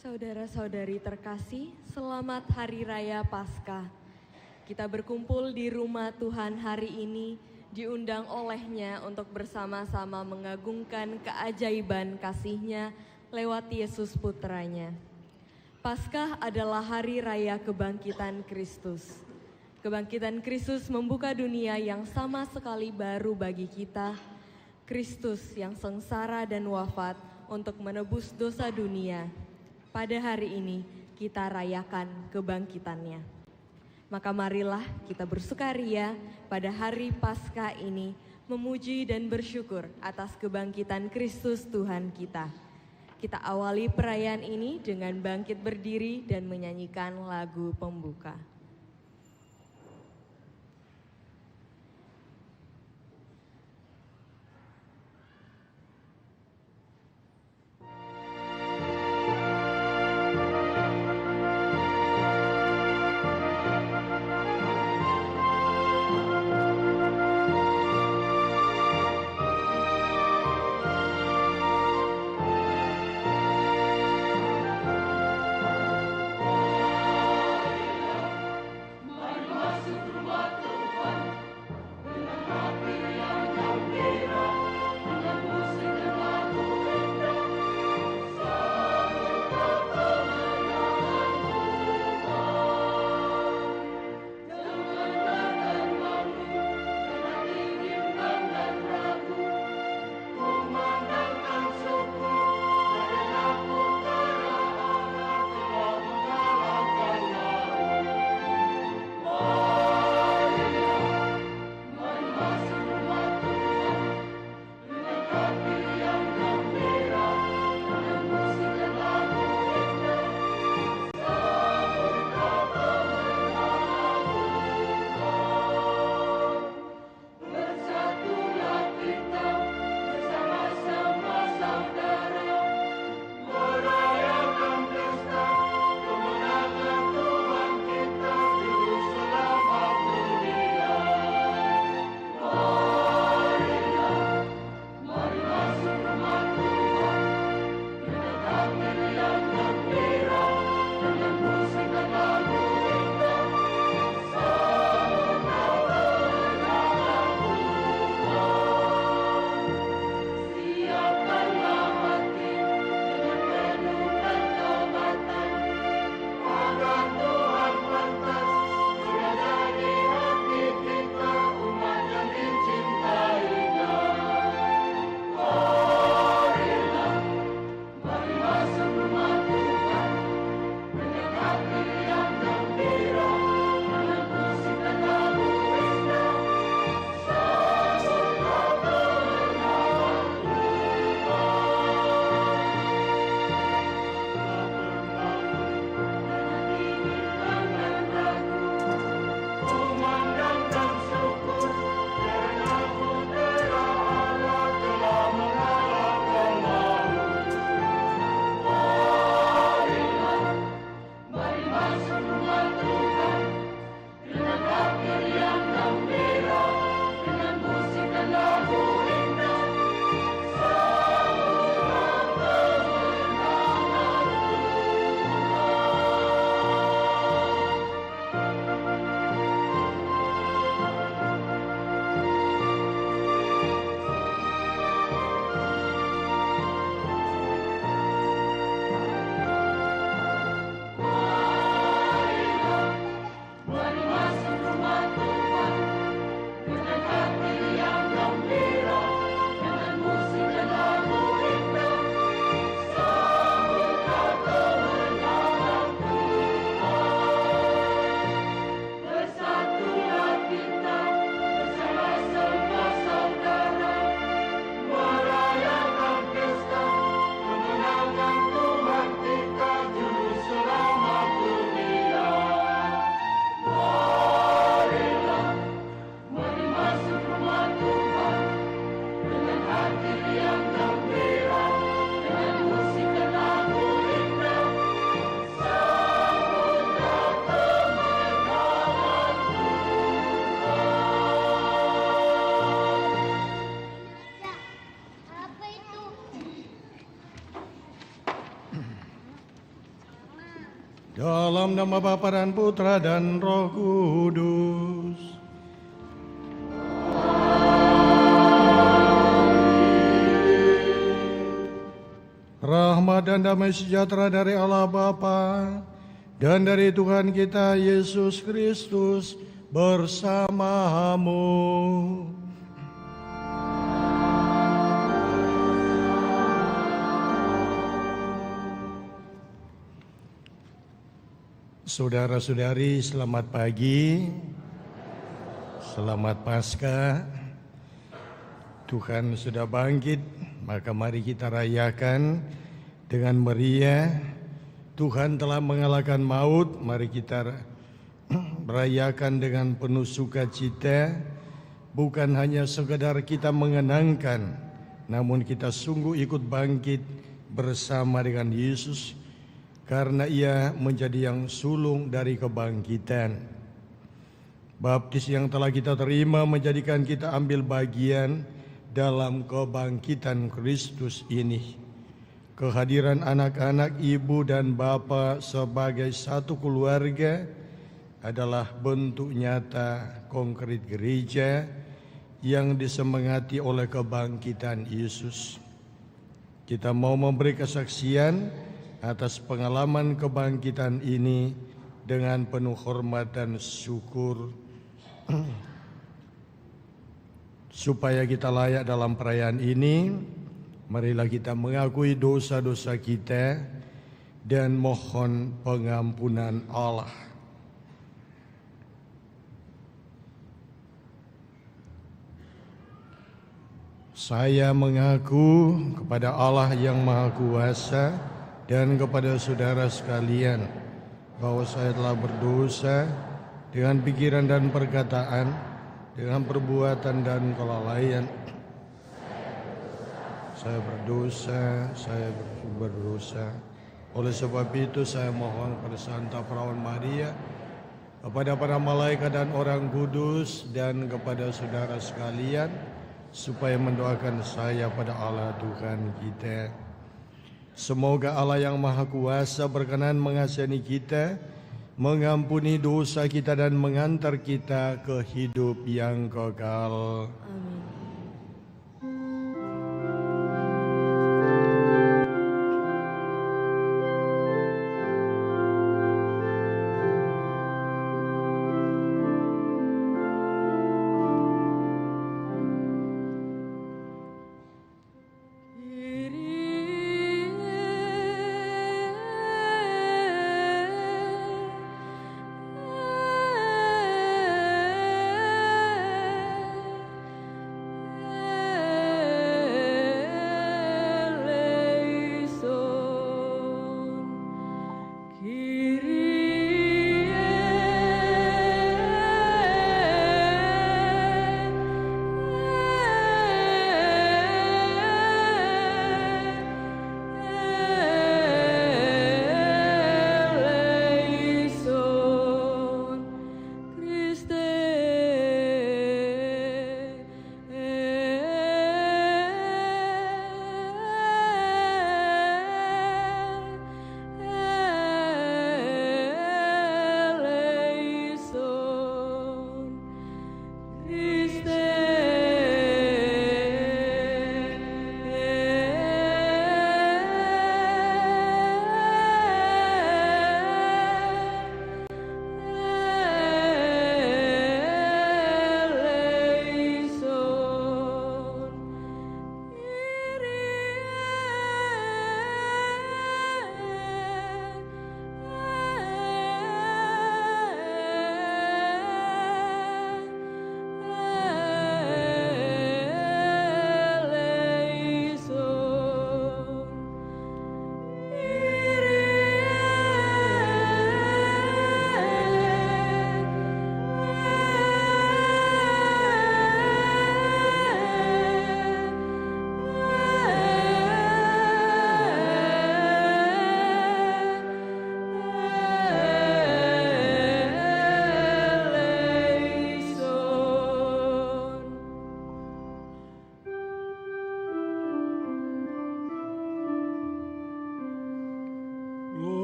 Saudara-saudari terkasih, selamat Hari Raya Paskah. Kita berkumpul di rumah Tuhan hari ini, diundang olehnya untuk bersama-sama mengagungkan keajaiban kasih-Nya lewat Yesus Putranya. Paskah adalah hari raya kebangkitan Kristus. Kebangkitan Kristus membuka dunia yang sama sekali baru bagi kita. Kristus yang sengsara dan wafat untuk menebus dosa dunia. Pada hari ini kita rayakan kebangkitannya. Maka marilah kita bersukaria pada hari Paskah ini, memuji dan bersyukur atas kebangkitan Kristus Tuhan kita. Kita awali perayaan ini dengan bangkit berdiri dan menyanyikan lagu pembuka. Dalam nama Bapa dan Putra dan Roh Kudus. Rahmat dan damai sejahtera dari Allah Bapa dan dari Tuhan kita Yesus Kristus bersamamu. Saudara-saudari, selamat pagi, selamat Paskah. Tuhan sudah bangkit, maka mari kita rayakan dengan meriah. Tuhan telah mengalahkan maut, mari kita rayakan dengan penuh sukacita. Bukan hanya sekedar kita mengenangkan, namun kita sungguh ikut bangkit bersama dengan Yesus, karena ia menjadi yang sulung dari kebangkitan. Baptis yang telah kita terima menjadikan kita ambil bagian dalam kebangkitan Kristus ini. Kehadiran anak-anak, ibu dan bapa sebagai satu keluarga adalah bentuk nyata konkret gereja yang disemangati oleh kebangkitan Yesus. Kita mau memberi kesaksian atas pengalaman kebangkitan ini dengan penuh hormat dan syukur. Supaya kita layak dalam perayaan ini, marilah kita mengakui dosa-dosa kita dan mohon pengampunan Allah. Saya mengaku kepada Allah yang Maha Kuasa dan kepada saudara sekalian bahwa saya telah berdosa dengan pikiran dan perkataan, dengan perbuatan dan kelalaian. Saya berdosa. Oleh sebab itu saya mohon kepada Santa Perawan Maria, kepada para malaikat dan orang kudus, dan kepada saudara sekalian, supaya mendoakan saya pada Allah Tuhan kita. Semoga Allah yang Maha Kuasa berkenan mengasihani kita, mengampuni dosa kita dan mengantar kita ke hidup yang kekal. Amin.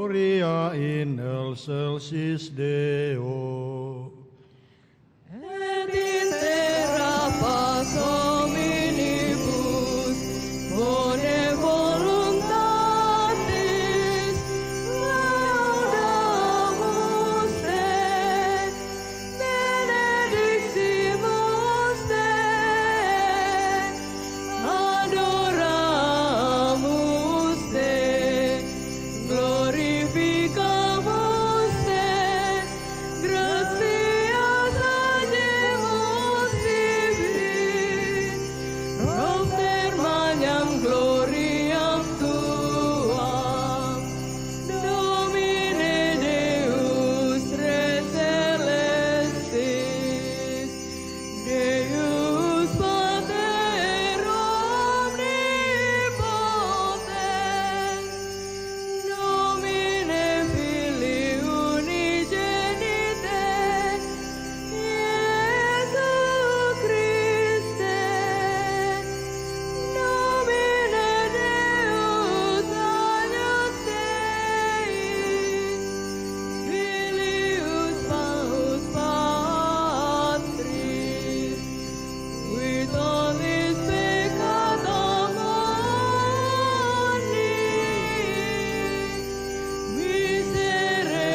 Gloria in el excelsis Deo. Et in terra paz hominibus, bone voluntatis, laudamus te, benedictimus te, adoramus te, glorificamus te, gratias hagemus tibi, propter magnam gloriam tuam, Domine Deus Re celestis, Deus Pater omnipotens, Domine Filii unigenite, Iesu Christe, Domine Deus agnus Dei, Filius Paus Patris, qui tollis peccata mundi, miserere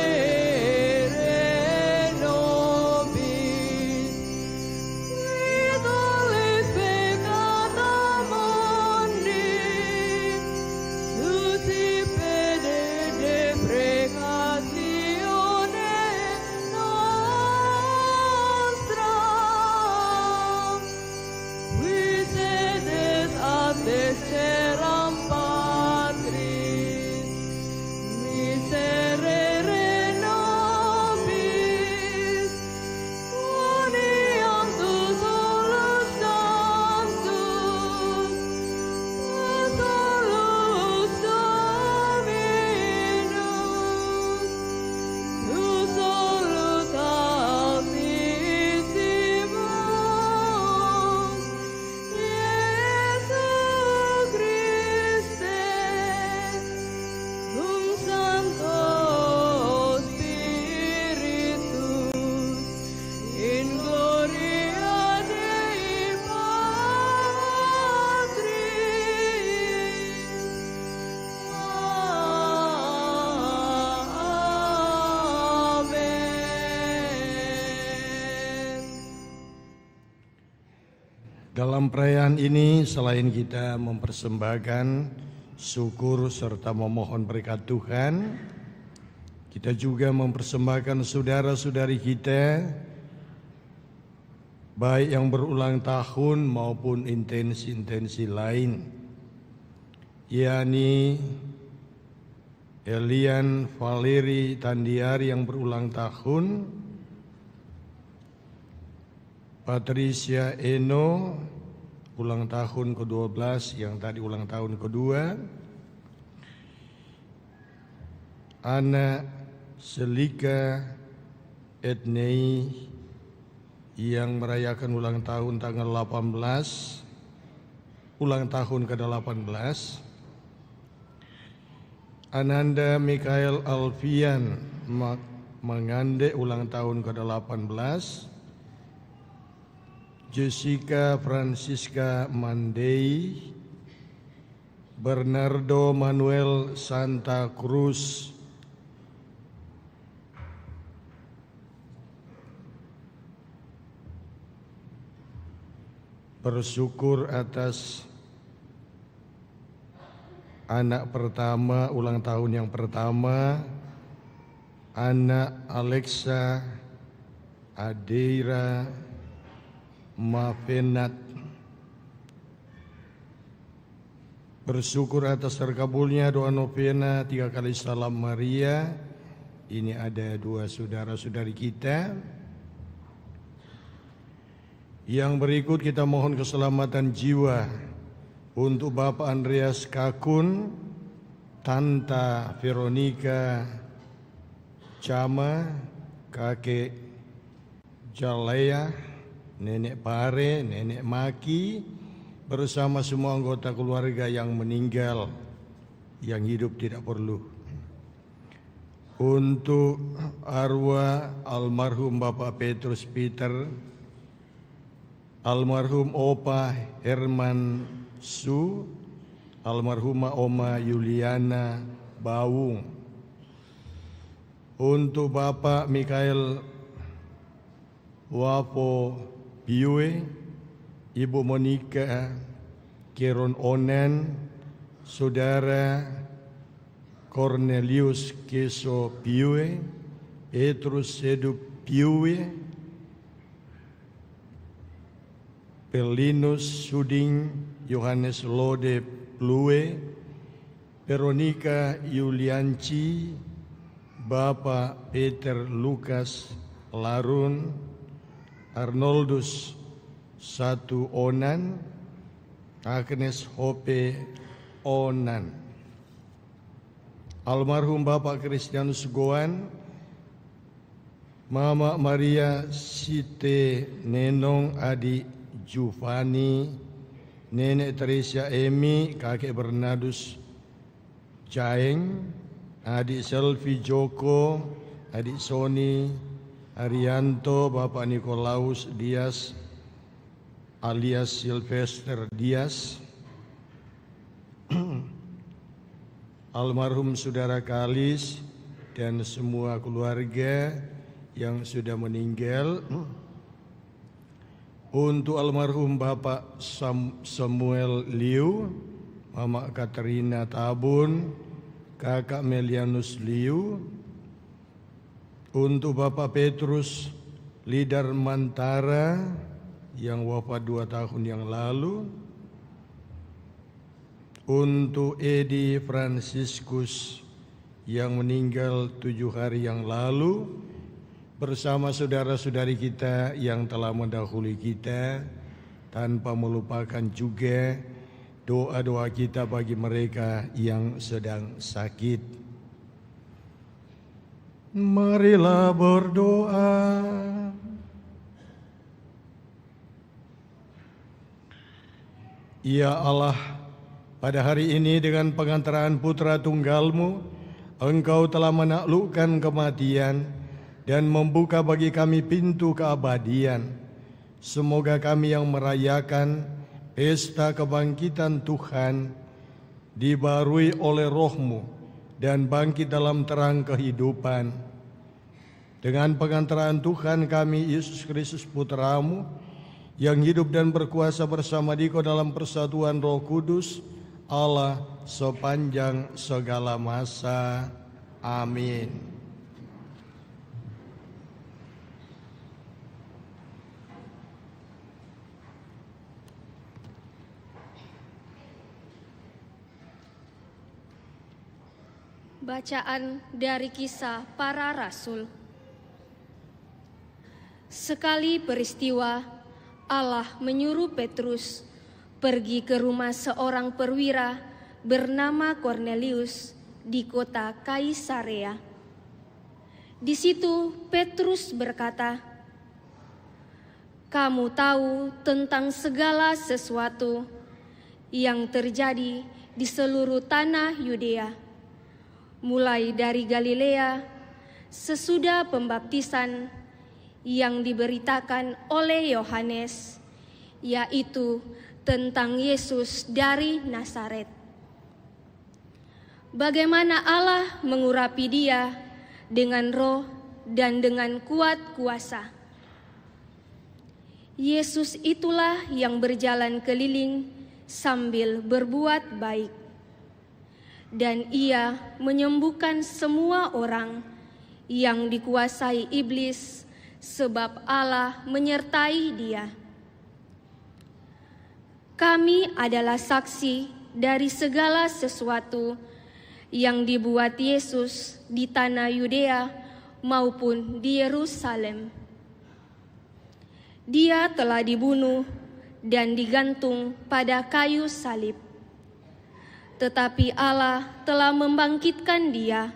nobis, qui tollis peccata mundi, suscipede deprecatione nostra, qui sedes ad desceram Patris, miserere nobis, uniam tu solus sanctus, solus Dominus, tu solus altissimus, Iesu Christe, cum Sancto Spiritus, in gloria Dei Patris. Amen. Dalam perayaan ini selain kita mempersembahkan syukur serta memohon berkat Tuhan, kita juga mempersembahkan saudara-saudari kita baik yang berulang tahun maupun intensi-intensi lain, yakni Elian Valeri Tandiari yang berulang tahun, Patricia Eno ulang tahun ke-12 yang tadi ulang tahun kedua, Ana Selika Etnei yang merayakan ulang tahun tanggal 18, ulang tahun ke-18, Ananda Mikael Alfian Mangande ulang tahun ke-18, Jessica Francisca Mandei, Bernardo Manuel Santa Cruz, bersyukur atas anak pertama, ulang tahun yang pertama, anak Alexa Adeira Mafenat. Bersyukur atas terkabulnya doa novena 3 kali Salam Maria. Ini ada 2 saudara-saudari kita. Yang berikut kita mohon keselamatan jiwa untuk Bapak Andreas Kakun, Tanta Veronica Chama, Kakek Jalea, Nenek Pare, Nenek Maki, bersama semua anggota keluarga yang meninggal, yang hidup tidak perlu. untuk arwah almarhum Bapak Petrus Peter, almarhum Opa Herman Su, almarhumah Oma Yuliana Bawung, untuk Bapak Mikael Wapo Piue, Ibu Monika Kiron Onen, Saudara Cornelius Keso Piue, Petrus Sedu Piue, Pelinus Suding Yohanes Lode Plue, Veronica Yulianci, Bapak Peter Lukas Larun, Arnoldus Satu Onan, Agnes Hope Onan, almarhum Bapak Kristianus Goan, Mama Maria Site Nenong Adi Juvani, Nenek Teresia Emi, Kakek Bernardus Jaeng, Adik Selvi Joko, Adik Sony Arianto, Bapak Nikolaus Dias alias Sylvester Dias, almarhum Saudara Kalis dan semua keluarga yang sudah meninggal, untuk almarhum Bapak Samuel Liu, Mama Katerina Tabun, Kakak Melianus Liu, untuk Bapak Petrus Lidar Mantara yang wafat 2 tahun yang lalu, untuk Edi Franciscus yang meninggal 7 hari yang lalu, bersama saudara-saudari kita yang telah mendahului kita, tanpa melupakan juga doa-doa kita bagi mereka yang sedang sakit. Marilah berdoa. Ya Allah, pada hari ini dengan pengantaran Putra Tunggal-Mu, Engkau telah menaklukkan kematian dan membuka bagi kami pintu keabadian. Semoga kami yang merayakan pesta kebangkitan Tuhan dibarui oleh Roh-Mu dan bangkit dalam terang kehidupan. Dengan pengantaran Tuhan kami, Yesus Kristus Putra-Mu, yang hidup dan berkuasa bersama Dikau dalam persatuan Roh Kudus, Allah sepanjang segala masa. Amin. Bacaan dari Kisah Para Rasul. Sekali peristiwa, Allah menyuruh Petrus pergi ke rumah seorang perwira bernama Cornelius di kota Kaisarea. Di situ Petrus berkata, "Kamu tahu tentang segala sesuatu yang terjadi di seluruh tanah Yudea, mulai dari Galilea sesudah pembaptisan yang diberitakan oleh Yohanes, yaitu tentang Yesus dari Nazaret. Bagaimana Allah mengurapi Dia dengan roh dan dengan kuat kuasa. Yesus itulah yang berjalan keliling sambil berbuat baik, dan Ia menyembuhkan semua orang yang dikuasai iblis, sebab Allah menyertai Dia. Kami adalah saksi dari segala sesuatu yang dibuat Yesus di tanah Yudea maupun di Yerusalem. Dia telah dibunuh dan digantung pada kayu salib. Tetapi Allah telah membangkitkan Dia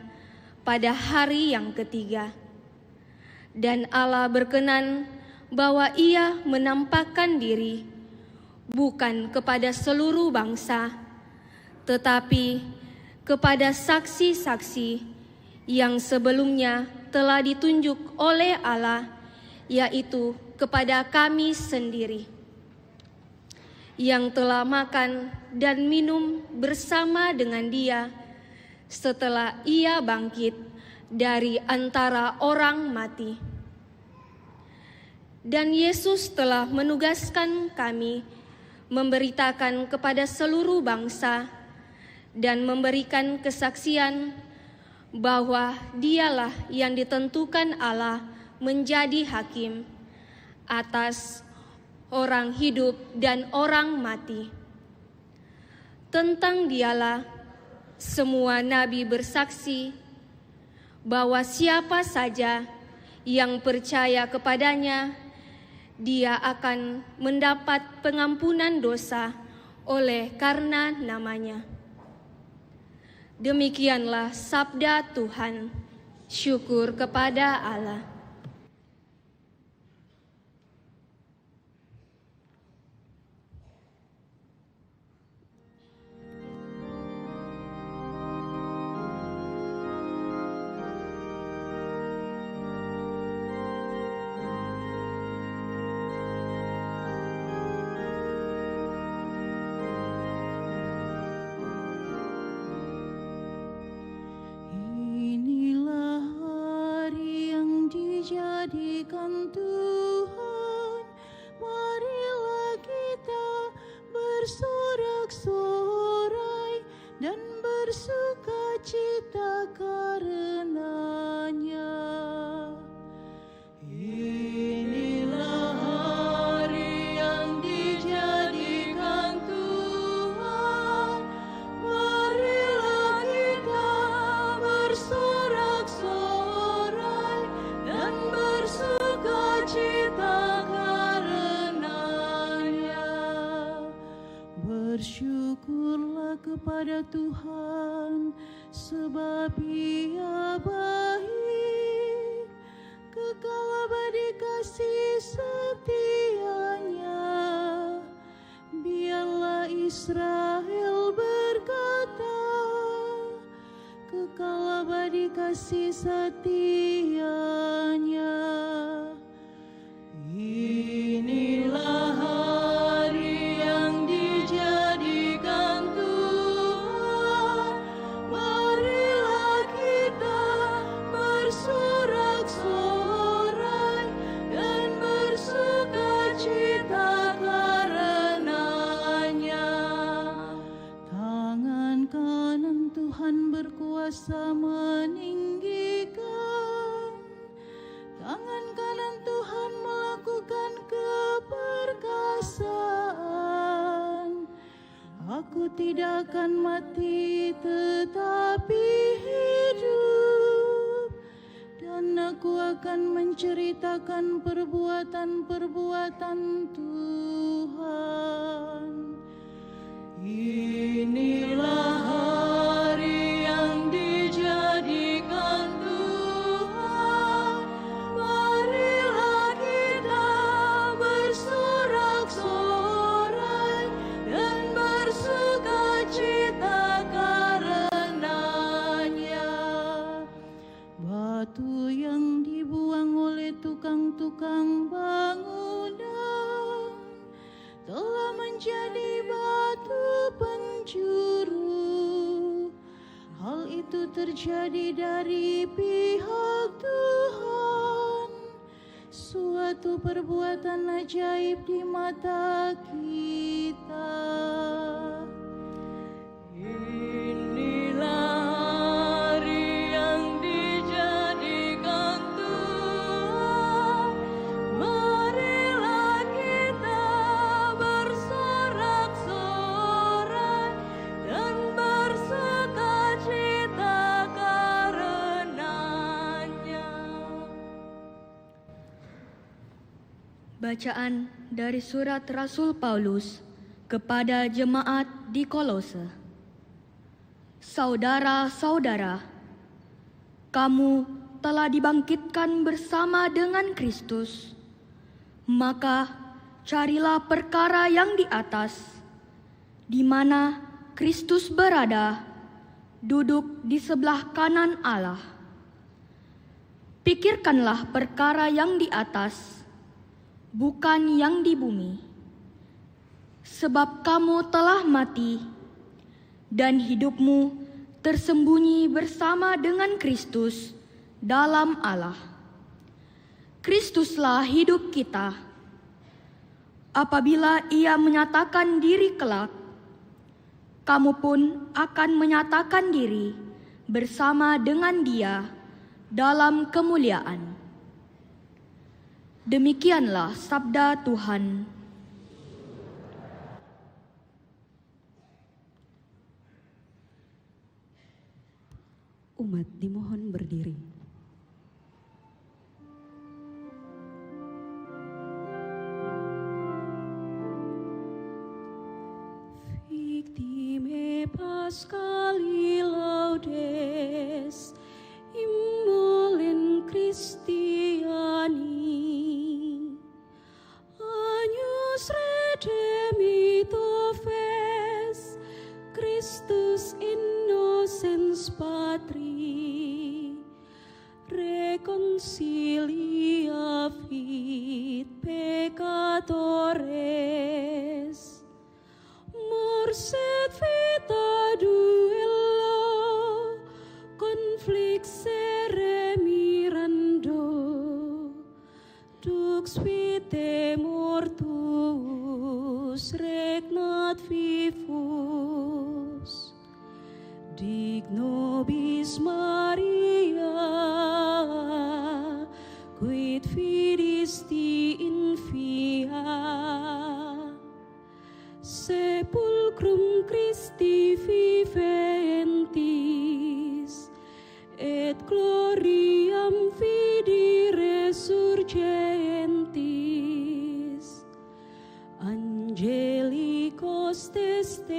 pada hari yang ketiga. Dan Allah berkenan bahwa Ia menampakkan diri bukan kepada seluruh bangsa, tetapi kepada saksi-saksi yang sebelumnya telah ditunjuk oleh Allah, yaitu kepada kami sendiri, yang telah makan dan minum bersama dengan Dia setelah Ia bangkit dari antara orang mati. Dan Yesus telah menugaskan kami memberitakan kepada seluruh bangsa dan memberikan kesaksian bahwa Dialah yang ditentukan Allah menjadi hakim atas orang hidup dan orang mati. Tentang Dialah semua nabi bersaksi bahwa siapa saja yang percaya kepadanya, dia akan mendapat pengampunan dosa oleh karena namanya. Demikianlah sabda Tuhan. Syukur kepada Allah. Jadikan Tuhan, marilah kita bersorak-sorai dan bersukacita karenanya. Inilah hari yang dijadikan Tuhan, marilah kita bersorak-sorai dan bersukacita karenanya. Bersyukurlah kepada Tuhan, sebab Ia baik, kekal abadi kasih setianya. Biarlah Israel berkata, kekal abadi kasih setianya. Inilah hari yang dijadikan Tuhan, marilah kita bersorak-sorai dan bersukacita karenanya. Tangan kanan Tuhan berkuasa meninggikan, tangan kanan Tuhan melakukan keperkasaan. Aku tidak akan mati tetapi hidup, dan aku akan menceritakan perbuatan-perbuatan Tuhan. Inilah hari yang dijadikan Tuhan, marilah kita bersorak-sorai dan bersukacita karenanya. Batu yang dibuang oleh tukang-tukang bangunan telah menjadi batu penjuru. Hal itu terjadi dari pihak Tuhan, suatu perbuatan ajaib di mata kita. Inilah hari yang dijadikan Tuhan, marilah kita bersorak-sorai dan bersukacita karenanya. Bacaan dari surat Rasul Paulus kepada jemaat di Kolose. Saudara-saudara, kamu telah dibangkitkan bersama dengan Kristus, maka carilah perkara yang di atas, di mana Kristus berada, duduk di sebelah kanan Allah. Pikirkanlah perkara yang di atas, bukan yang di bumi. Sebab kamu telah mati, dan hidupmu tersembunyi bersama dengan Kristus dalam Allah. Kristuslah hidup kita. Apabila Ia menyatakan diri kelak, kamu pun akan menyatakan diri bersama dengan Dia dalam kemuliaan. Demikianlah sabda Tuhan. Umat dimohon berdiri. Victime Paschali laudes, immolent Christiani, agnus redemitor fes, Christus innocens Patri, reconcilia fit peccatores, morset vita duello, conflixere mirando, dux vitae mortuus regnat vivus, dignobis Maria, quid fidisti in fia, sepulcrum Christi viventis, et gloriam fidi resurgentis, angelicos testes,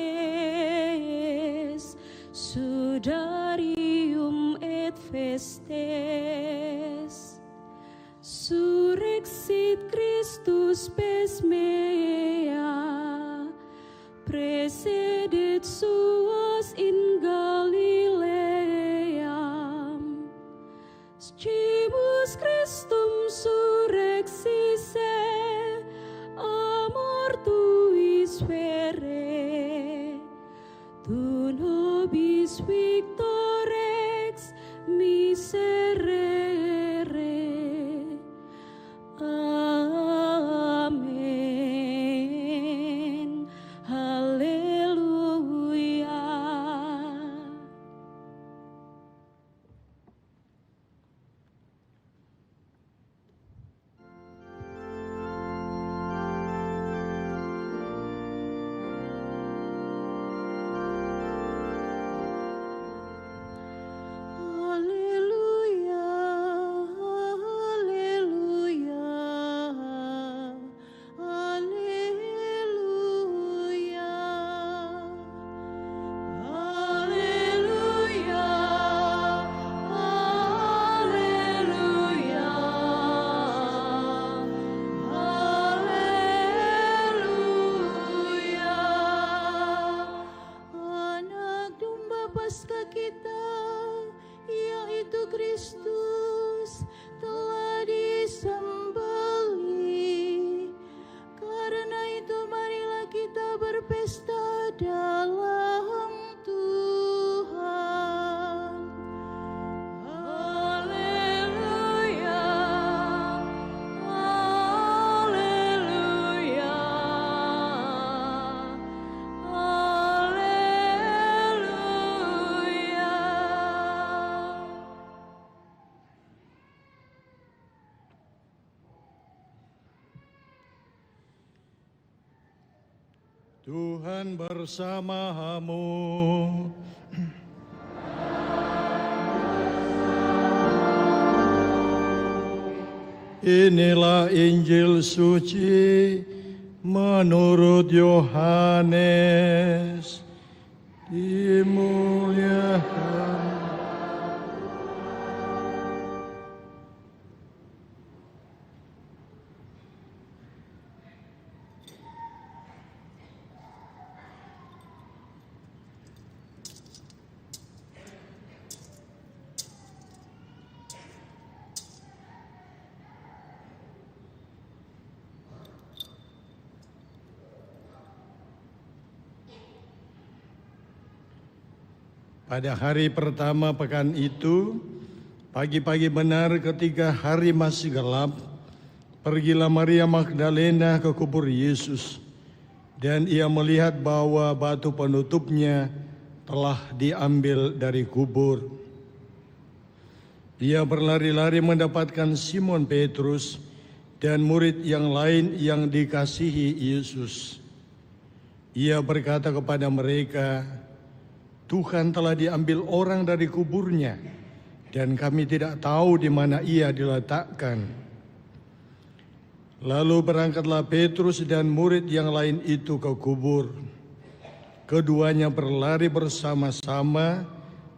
sudarium et festes, surrexit Christus pes mea, precedet suos in Galileam, scibus Christum surrexisse, a mortuis vere, tu nobis victorex miserere. Amen. Haleluya. Haleluya, haleluya, haleluya, haleluya, haleluya, haleluya. Anak domba Paskah kita, yaitu Kristus, telah disembelih. Karena itu marilah kita berpesta dalam Tuhan. Haleluya, haleluya, haleluya. Tuhan bersamamu. Inilah Injil suci menurut Yohanes. Dimuliakan. Pada hari pertama pekan itu, pagi-pagi benar ketika hari masih gelap, pergilah Maria Magdalena ke kubur Yesus, dan ia melihat bahwa batu penutupnya telah diambil dari kubur. Ia berlari-lari mendapatkan Simon Petrus dan murid yang lain yang dikasihi Yesus. Ia berkata kepada mereka, "Tuhan telah diambil orang dari kuburnya, dan kami tidak tahu di mana ia diletakkan." Lalu berangkatlah Petrus dan murid yang lain itu ke kubur. Keduanya berlari bersama-sama,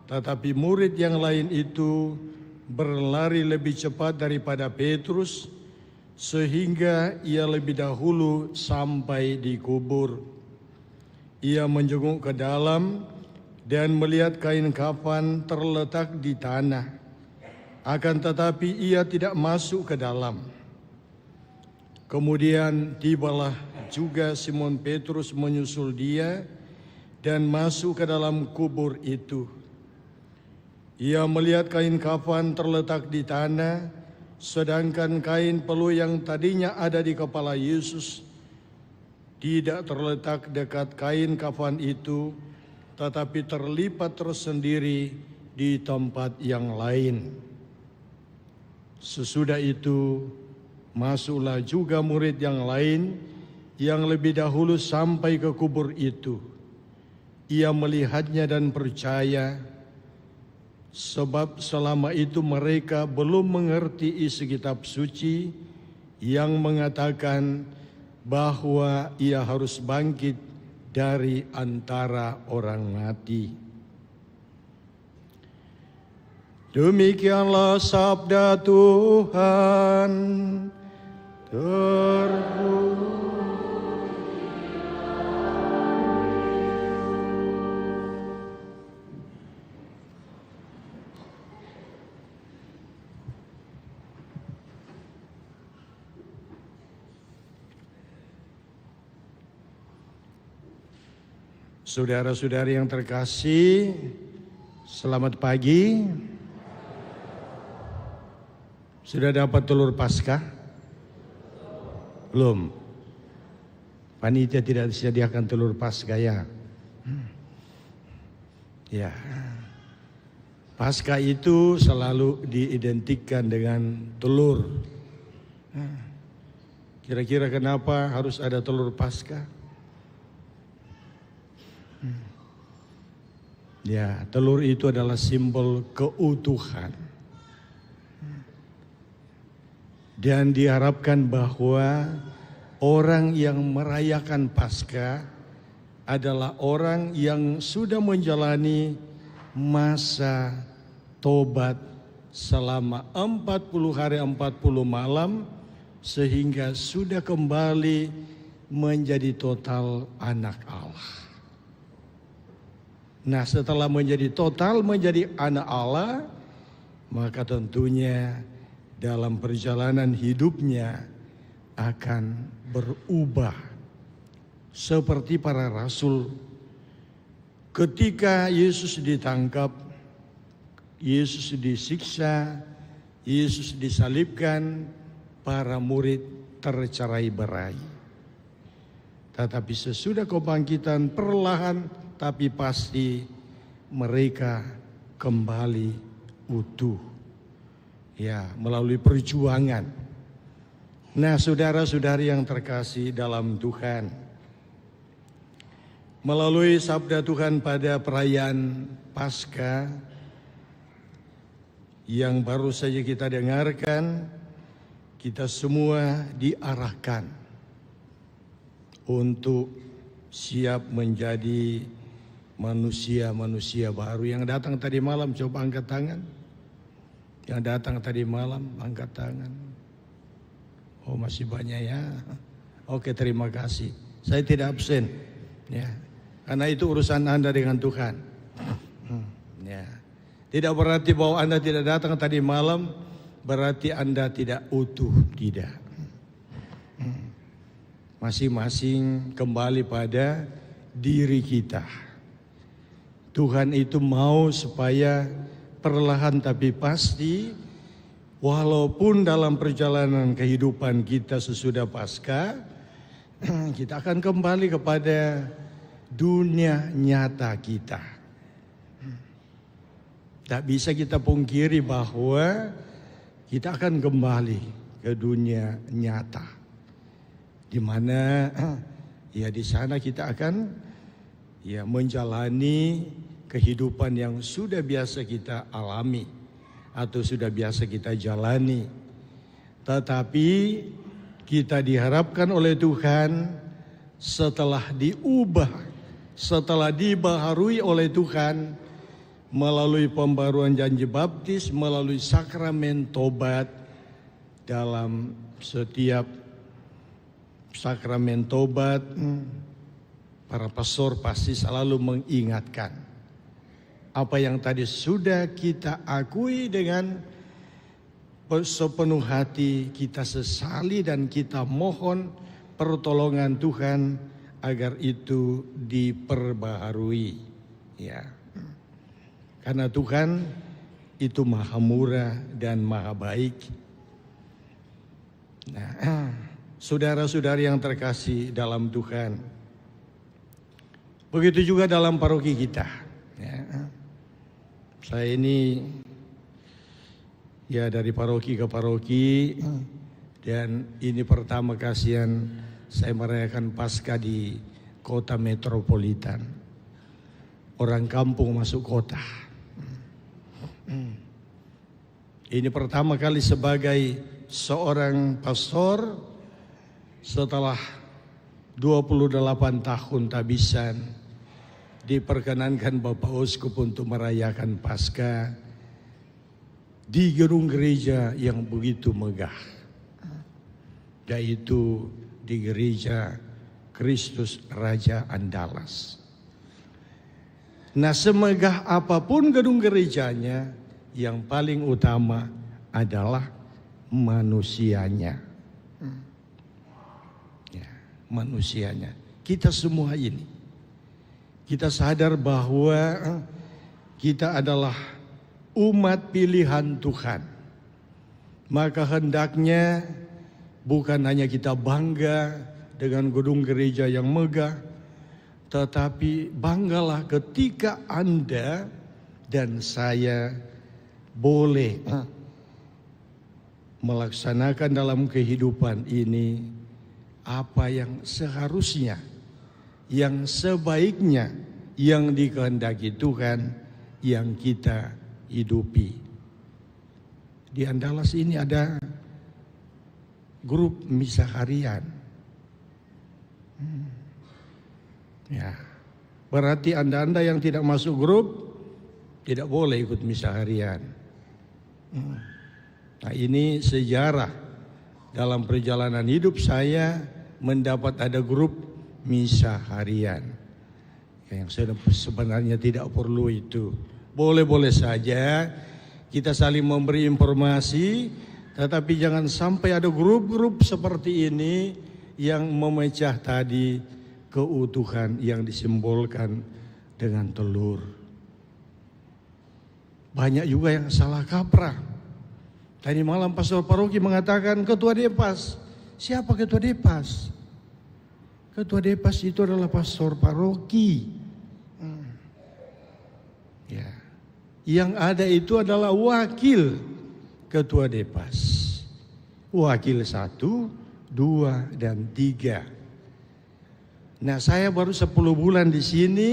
tetapi murid yang lain itu berlari lebih cepat daripada Petrus, sehingga ia lebih dahulu sampai di kubur. Ia menjenguk ke dalam dan melihat kain kafan terletak di tanah. Akan tetapi ia tidak masuk ke dalam. Kemudian tibalah juga Simon Petrus menyusul dia dan masuk ke dalam kubur itu. Ia melihat kain kafan terletak di tanah, sedangkan kain peluh yang tadinya ada di kepala Yesus tidak terletak dekat kain kafan itu, tetapi terlipat tersendiri di tempat yang lain. Sesudah itu, masuklah juga murid yang lain yang lebih dahulu sampai ke kubur itu. Ia melihatnya dan percaya, sebab selama itu mereka belum mengerti isi kitab suci yang mengatakan bahwa ia harus bangkit dari antara orang mati. Demikianlah sabda Tuhan. Saudara-saudari yang terkasih, selamat pagi. Sudah dapat telur Paskah? Belum. Panitia tidak disediakan telur Paskah ya. Ya. Paskah itu selalu diidentikan dengan telur. Kira-kira kenapa harus ada telur Paskah? Ya, telur itu adalah simbol keutuhan. Dan diharapkan bahwa orang yang merayakan Paskah adalah orang yang sudah menjalani masa tobat selama 40 hari 40 malam sehingga sudah kembali menjadi total anak Allah. Nah, setelah menjadi total menjadi anak Allah, maka tentunya dalam perjalanan hidupnya akan berubah seperti para rasul. Ketika Yesus ditangkap, Yesus disiksa, Yesus disalibkan, para murid tercerai-berai. Tetapi sesudah kebangkitan perlahan tapi pasti mereka kembali utuh. Ya, melalui perjuangan. Nah, saudara-saudari yang terkasih dalam Tuhan, melalui sabda Tuhan pada perayaan Paskah yang baru saja kita dengarkan, kita semua diarahkan untuk siap menjadi manusia-manusia baru. Yang datang tadi malam coba angkat tangan. Yang datang tadi malam angkat tangan. Oh, masih banyak ya. Oke, terima kasih. Saya tidak absen. Ya, karena itu urusan Anda dengan Tuhan. Ya, tidak berarti bahwa Anda tidak datang tadi malam berarti Anda tidak utuh, tidak. Masing-masing kembali pada diri kita. Tuhan itu mau supaya perlahan tapi pasti, walaupun dalam perjalanan kehidupan kita sesudah Paskah, kita akan kembali kepada dunia nyata kita. Tak bisa kita pungkiri bahwa kita akan kembali ke dunia nyata, di mana ya di sana kita akan ya menjalani kehidupan yang sudah biasa kita alami atau sudah biasa kita jalani. Tetapi kita diharapkan oleh Tuhan setelah diubah, setelah dibaharui oleh Tuhan melalui pembaruan janji baptis, melalui sakramen tobat. Dalam setiap sakramen tobat, para pastor pasti selalu mengingatkan apa yang tadi sudah kita akui dengan sepenuh hati, kita sesali dan kita mohon pertolongan Tuhan agar itu diperbaharui. Ya. Karena Tuhan itu maha murah dan maha baik. Nah, saudara-saudari yang terkasih dalam Tuhan, begitu juga dalam paroki kita. Ya. Saya ini ya dari paroki ke paroki, dan ini pertama kasihan saya merayakan Paskah di kota metropolitan. Orang kampung masuk kota. Ini pertama kali sebagai seorang pastor setelah 28 tahun tabisan diperkenankan Bapak Uskup untuk merayakan Paskah di gedung gereja yang begitu megah, yaitu di gereja Kristus Raja Andalas. Nah, semegah apapun gedung gerejanya, yang paling utama adalah manusianya. Ya, manusianya. Kita semua ini, kita sadar bahwa kita adalah umat pilihan Tuhan. Maka hendaknya bukan hanya kita bangga dengan gedung gereja yang megah, tetapi banggalah ketika Anda dan saya boleh melaksanakan dalam kehidupan ini apa yang seharusnya, yang sebaiknya, yang dikehendaki Tuhan, yang kita hidupi. Di Andalas ini ada grup misa harian. Ya, berarti anda yang tidak masuk grup tidak boleh ikut misa harian. Nah, ini sejarah dalam perjalanan hidup saya mendapat ada grup misa harian. Yang sebenarnya tidak perlu itu. Boleh-boleh saja kita saling memberi informasi, tetapi jangan sampai ada grup-grup seperti ini yang memecah tadi keutuhan yang disimbolkan dengan telur. Banyak juga yang salah kaprah. Tadi malam pastor paroki mengatakan ketua Depas. Siapa ketua Depas? Ketua Depas itu adalah pastor paroki. Ya. Yang ada itu adalah wakil ketua Depas. Wakil 1, 2, dan 3. Nah, saya baru 10 bulan di sini.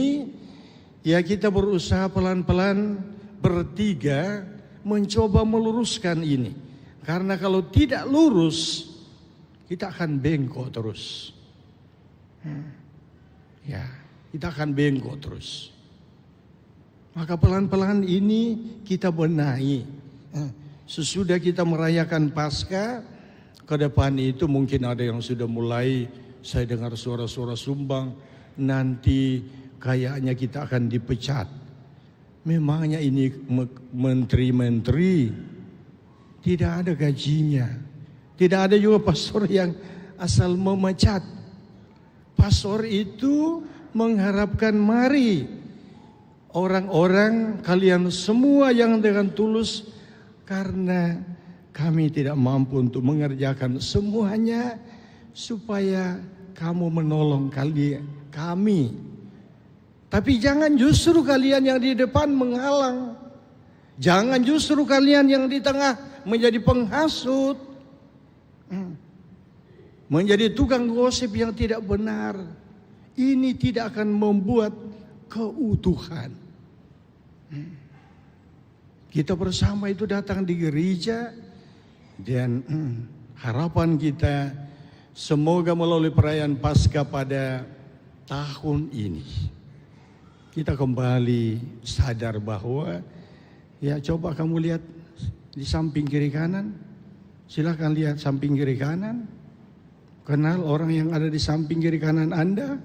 Ya, kita berusaha pelan-pelan bertiga mencoba meluruskan ini. Karena kalau tidak lurus, kita akan bengkok terus. Ya, kita akan bengkok terus. Maka pelan-pelan ini kita benahi. Sesudah kita merayakan Paskah, ke depan itu mungkin ada yang sudah mulai, saya dengar suara-suara sumbang, nanti kayaknya kita akan dipecat. Memangnya ini menteri-menteri, tidak ada gajinya. Tidak ada juga pastor yang asal memecat. Pastor itu mengharapkan mari orang-orang kalian semua yang dengan tulus, karena kami tidak mampu untuk mengerjakan semuanya, supaya kamu menolong kami. Tapi jangan justru kalian yang di depan menghalang. Jangan justru kalian yang di tengah menjadi penghasut, menjadi tukang gosip yang tidak benar. Ini tidak akan membuat keutuhan. Kita bersama itu datang di gereja, dan harapan kita semoga melalui perayaan Paskah pada tahun ini kita kembali sadar bahwa, ya coba kamu lihat di samping kiri kanan, silakan lihat samping kiri kanan, kenal orang yang ada di samping kiri kanan Anda.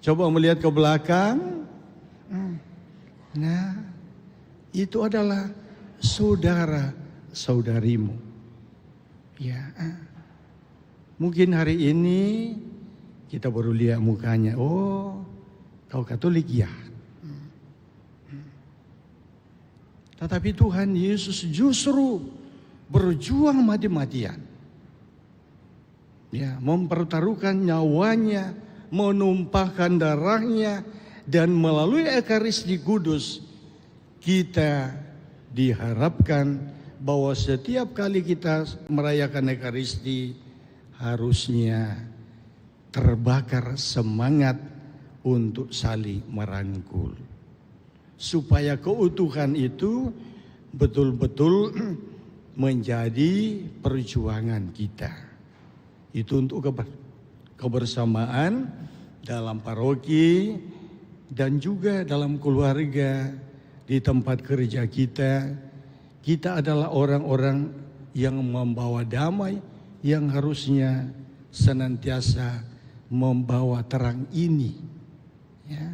Coba melihat ke belakang. Nah, itu adalah saudara-saudarimu. Ya, mungkin hari ini kita baru lihat mukanya. Oh, kau Katolik ya. Tetapi Tuhan Yesus justru berjuang mati-matian. Ya, mempertaruhkan nyawanya, menumpahkan darahnya, dan melalui Ekaristi Kudus kita diharapkan bahwa setiap kali kita merayakan Ekaristi harusnya terbakar semangat untuk saling merangkul, supaya keutuhan itu betul-betul menjadi perjuangan kita. Itu untuk kebersamaan dalam paroki dan juga dalam keluarga, di tempat kerja kita. Kita adalah orang-orang yang membawa damai, yang harusnya senantiasa membawa terang ini, ya,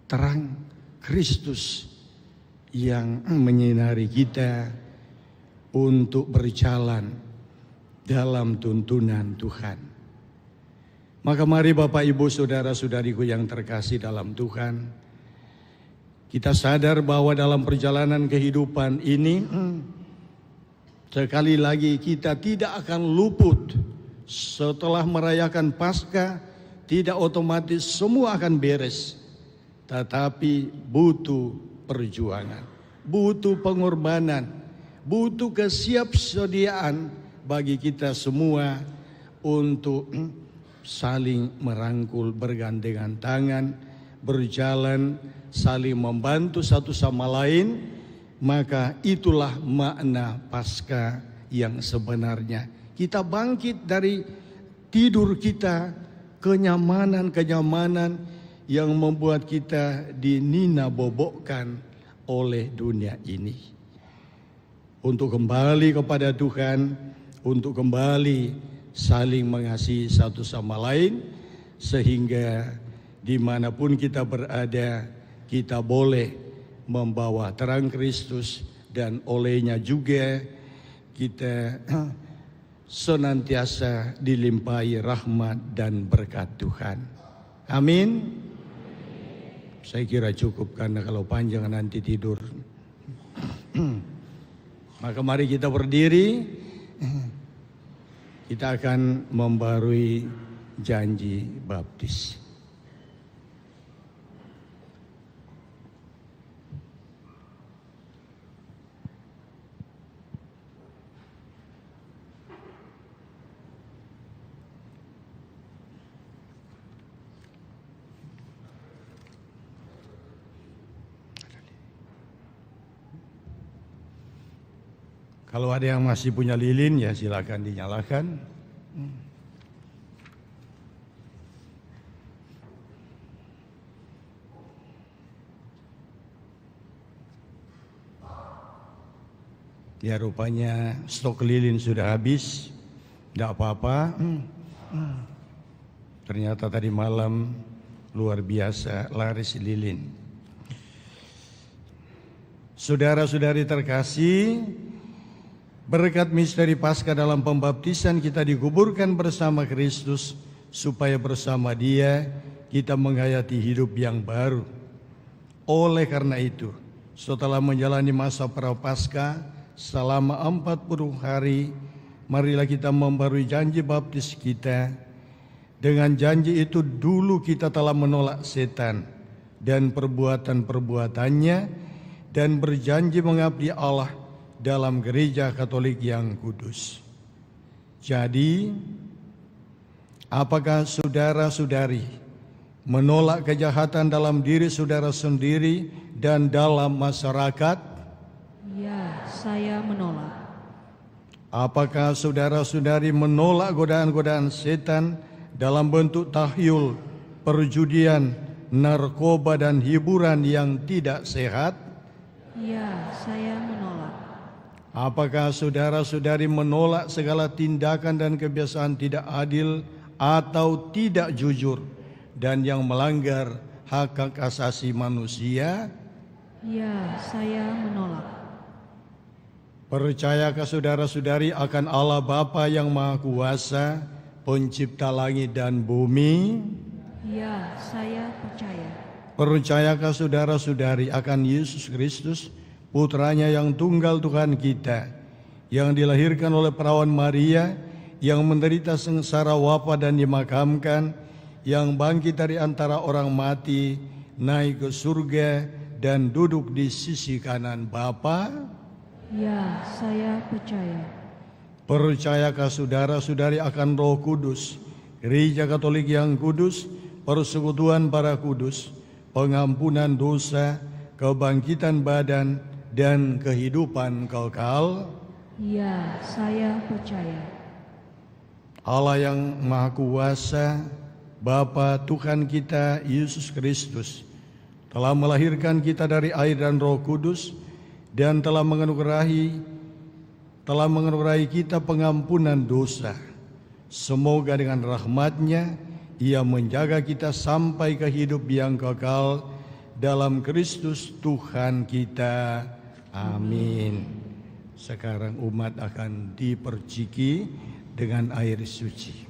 terang Kristus yang menyinari kita untuk berjalan dalam tuntunan Tuhan. Maka mari Bapak Ibu Saudara-saudariku yang terkasih dalam Tuhan, kita sadar bahwa dalam perjalanan kehidupan ini sekali lagi kita tidak akan luput. Setelah merayakan Paskah, tidak otomatis semua akan beres, tetapi butuh perjuangan, butuh pengorbanan, butuh kesiapsediaan bagi kita semua untuk saling merangkul, bergandengan tangan, berjalan, saling membantu satu sama lain. Maka itulah makna Paskah yang sebenarnya. Kita bangkit dari tidur kita, kenyamanan-kenyamanan yang membuat kita dinina-bobokkan oleh dunia ini, untuk kembali kepada Tuhan, untuk kembali saling mengasihi satu sama lain, sehingga dimanapun kita berada, kita boleh membawa terang Kristus, dan olehnya juga kita senantiasa dilimpahi rahmat dan berkat Tuhan. Amin. Saya kira cukup, karena kalau panjang nanti tidur. Maka mari kita berdiri. Kita akan membarui janji baptis. Kalau ada yang masih punya lilin, ya silakan dinyalakan. Ya rupanya stok lilin sudah habis. Tidak apa-apa. Ternyata tadi malam luar biasa laris lilin. Saudara-saudari terkasih, berkat misteri Paskah dalam pembaptisan kita dikuburkan bersama Kristus, supaya bersama Dia kita menghayati hidup yang baru. Oleh karena itu, setelah menjalani masa Prapaskah selama 40 hari, marilah kita membarui janji baptis kita. Dengan janji itu dulu kita telah menolak setan dan perbuatan-perbuatannya dan berjanji mengabdi Allah dalam gereja Katolik yang kudus. Jadi, apakah saudara-saudari menolak kejahatan dalam diri saudara sendiri dan dalam masyarakat? Ya, saya menolak. Apakah saudara-saudari menolak godaan-godaan setan dalam bentuk tahyul, perjudian, narkoba dan hiburan yang tidak sehat? Ya, saya menolak. Apakah saudara-saudari menolak segala tindakan dan kebiasaan tidak adil atau tidak jujur dan yang melanggar hak asasi manusia? Ya, saya menolak. Percayakah saudara-saudari akan Allah Bapa yang Maha Kuasa, Pencipta langit dan bumi? Ya, saya percaya. Percayakah saudara-saudari akan Yesus Kristus, Putranya yang tunggal Tuhan kita, yang dilahirkan oleh perawan Maria, yang menderita sengsara wafat dan dimakamkan, yang bangkit dari antara orang mati, naik ke surga dan duduk di sisi kanan Bapa? Ya, saya percaya. Percayakah saudara-saudari akan Roh Kudus, Gereja Katolik yang kudus, persekutuan para kudus, pengampunan dosa, kebangkitan badan, dan kehidupan kekal? Ya, saya percaya. Allah yang Maha Kuasa, Bapa Tuhan kita Yesus Kristus, telah melahirkan kita dari air dan Roh Kudus dan telah menganugerahi kita pengampunan dosa. Semoga dengan rahmat-Nya Ia menjaga kita sampai ke hidup yang kekal dalam Kristus Tuhan kita. Amin. Sekarang umat akan diperciki dengan air suci.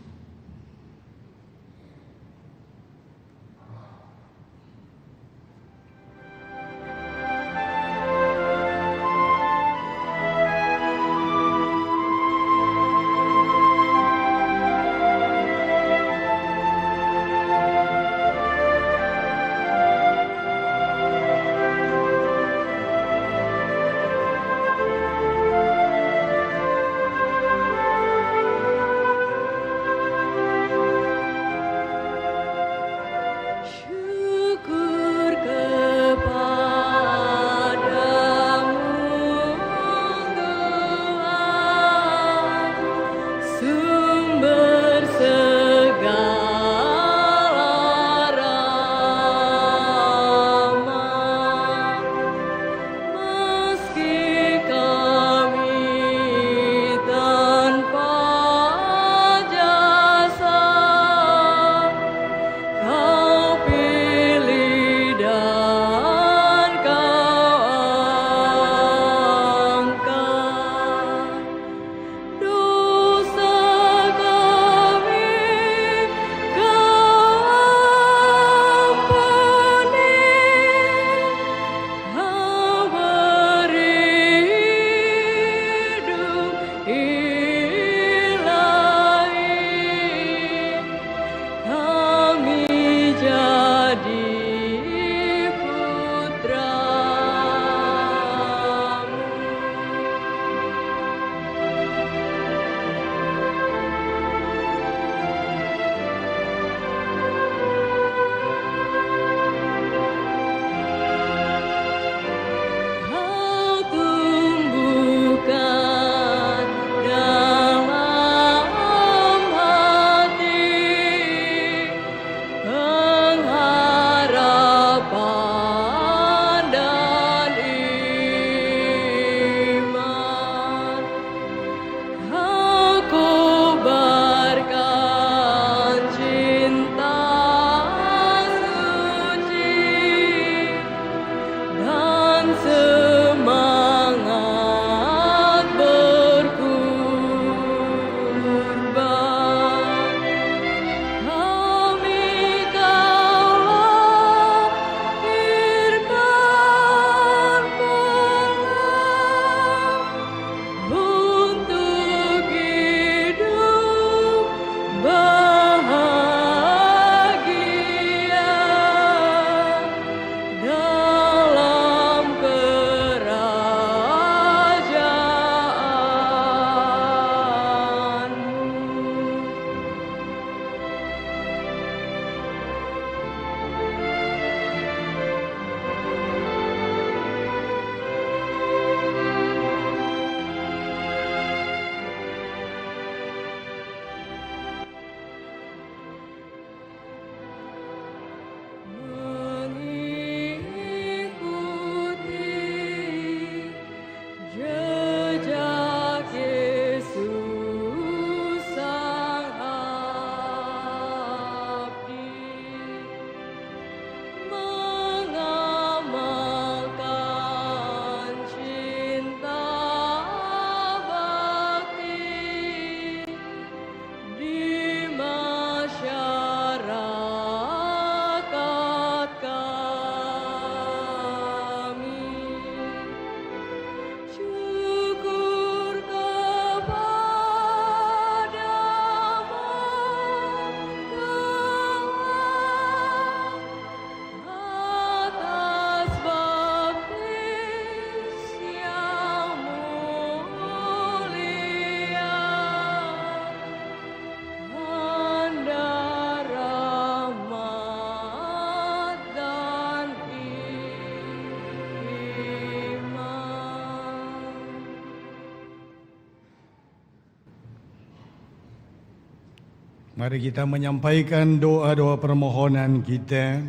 Mari kita menyampaikan doa-doa permohonan kita.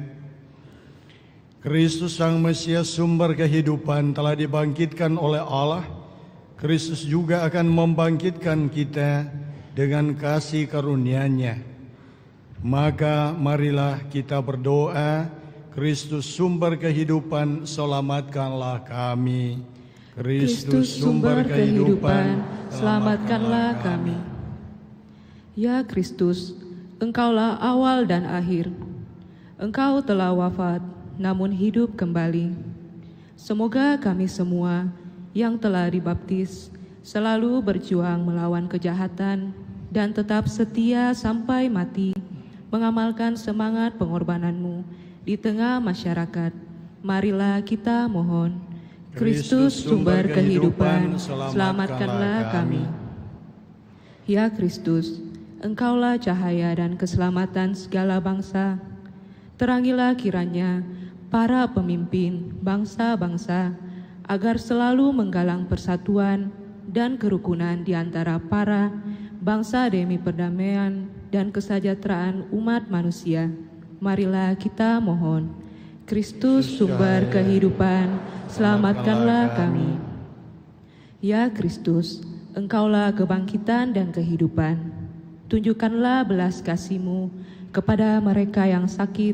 Kristus Sang Mesias sumber kehidupan telah dibangkitkan oleh Allah. Kristus juga akan membangkitkan kita dengan kasih karunia-Nya. Maka marilah kita berdoa, Kristus sumber kehidupan, selamatkanlah kami. Kristus sumber kehidupan, selamatkanlah kami. Ya Kristus, Engkaulah awal dan akhir. Engkau telah wafat, namun hidup kembali. Semoga kami semua yang telah dibaptis selalu berjuang melawan kejahatan dan tetap setia sampai mati, mengamalkan semangat pengorbanan-Mu di tengah masyarakat. Marilah kita mohon, Kristus sumber kehidupan, selamatkanlah kami. Ya Kristus, Engkaulah cahaya dan keselamatan segala bangsa. Terangilah kiranya para pemimpin bangsa-bangsa agar selalu menggalang persatuan dan kerukunan di antara para bangsa demi perdamaian dan kesejahteraan umat manusia. Marilah kita mohon, Kristus sumber kehidupan, selamatkanlah kami. Ya Kristus, Engkaulah kebangkitan dan kehidupan. Tunjukkanlah belas kasih-Mu kepada mereka yang sakit,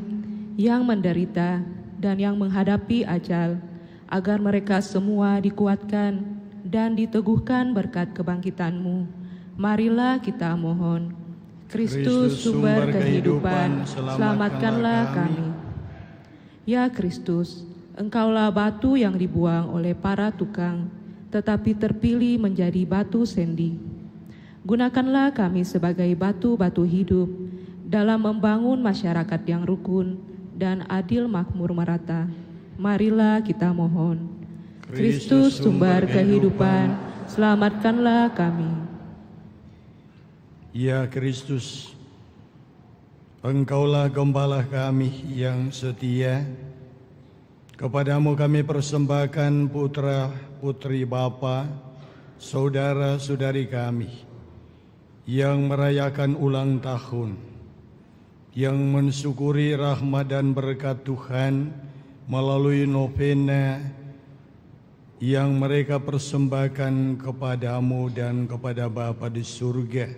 yang menderita, dan yang menghadapi ajal, agar mereka semua dikuatkan dan diteguhkan berkat kebangkitan-Mu. Marilah kita mohon, Kristus sumber kehidupan, selamatkanlah kami. Ya Kristus, Engkaulah batu yang dibuang oleh para tukang, tetapi terpilih menjadi batu sendi. Gunakanlah kami sebagai batu-batu hidup dalam membangun masyarakat yang rukun dan adil makmur merata. Marilah kita mohon, Kristus sumber kehidupan, selamatkanlah kami. Ya Kristus, Engkaulah gembala kami yang setia. Kepadamu kami persembahkan putra-putri Bapa, saudara-saudari kami yang merayakan ulang tahun, yang mensyukuri rahmat dan berkat Tuhan melalui novena yang mereka persembahkan kepadamu dan kepada Bapa di surga.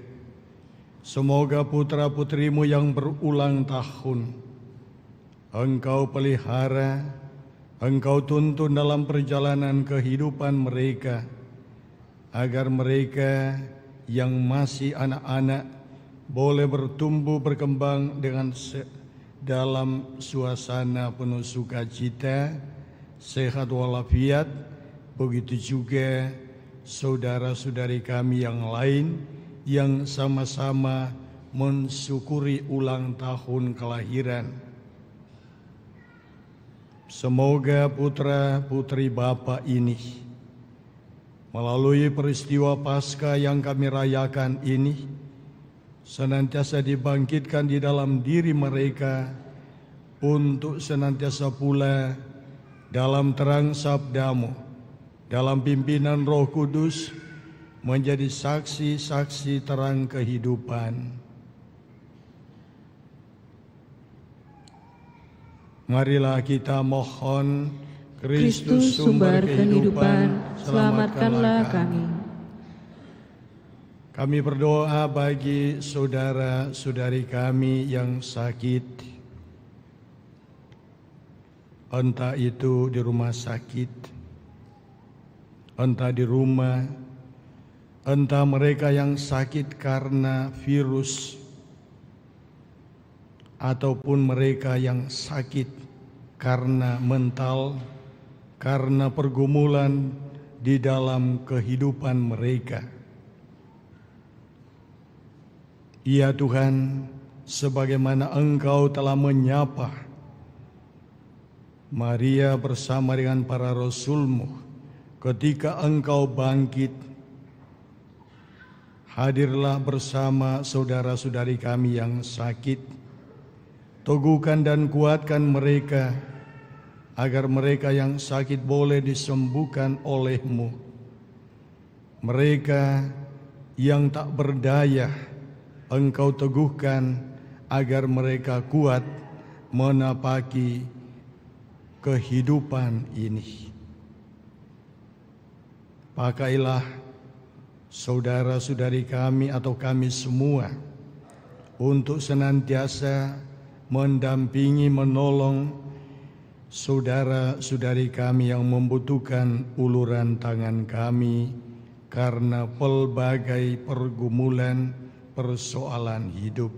Semoga putra-putrimu yang berulang tahun Engkau pelihara, Engkau tuntun dalam perjalanan kehidupan mereka, agar mereka yang masih anak-anak boleh bertumbuh berkembang dengan dalam suasana penuh sukacita, sehat walafiat. Begitu juga saudara-saudari kami yang lain yang sama-sama mensyukuri ulang tahun kelahiran. Semoga putra-putri Bapa ini melalui peristiwa Paskah yang kami rayakan ini senantiasa dibangkitkan di dalam diri mereka untuk senantiasa pula dalam terang sabda-Mu, dalam pimpinan Roh Kudus, menjadi saksi-saksi terang kehidupan. Marilah kita mohon, Kristus sumber kehidupan, selamatkanlah kami. Kami berdoa bagi saudara-saudari kami yang sakit, entah itu di rumah sakit, entah di rumah, entah mereka yang sakit karena virus, ataupun mereka yang sakit karena mental, karena pergumulan di dalam kehidupan mereka. Ya Tuhan, sebagaimana Engkau telah menyapa Maria bersama dengan para Rasul-Mu ketika Engkau bangkit, hadirlah bersama saudara-saudari kami yang sakit. Teguhkan dan kuatkan mereka, agar mereka yang sakit boleh disembuhkan oleh-Mu. Mereka yang tak berdaya, Engkau teguhkan agar mereka kuat menapaki kehidupan ini. Pakailah saudara-saudari kami atau kami semua untuk senantiasa mendampingi, menolong saudara-saudari kami yang membutuhkan uluran tangan kami karena pelbagai pergumulan persoalan hidup.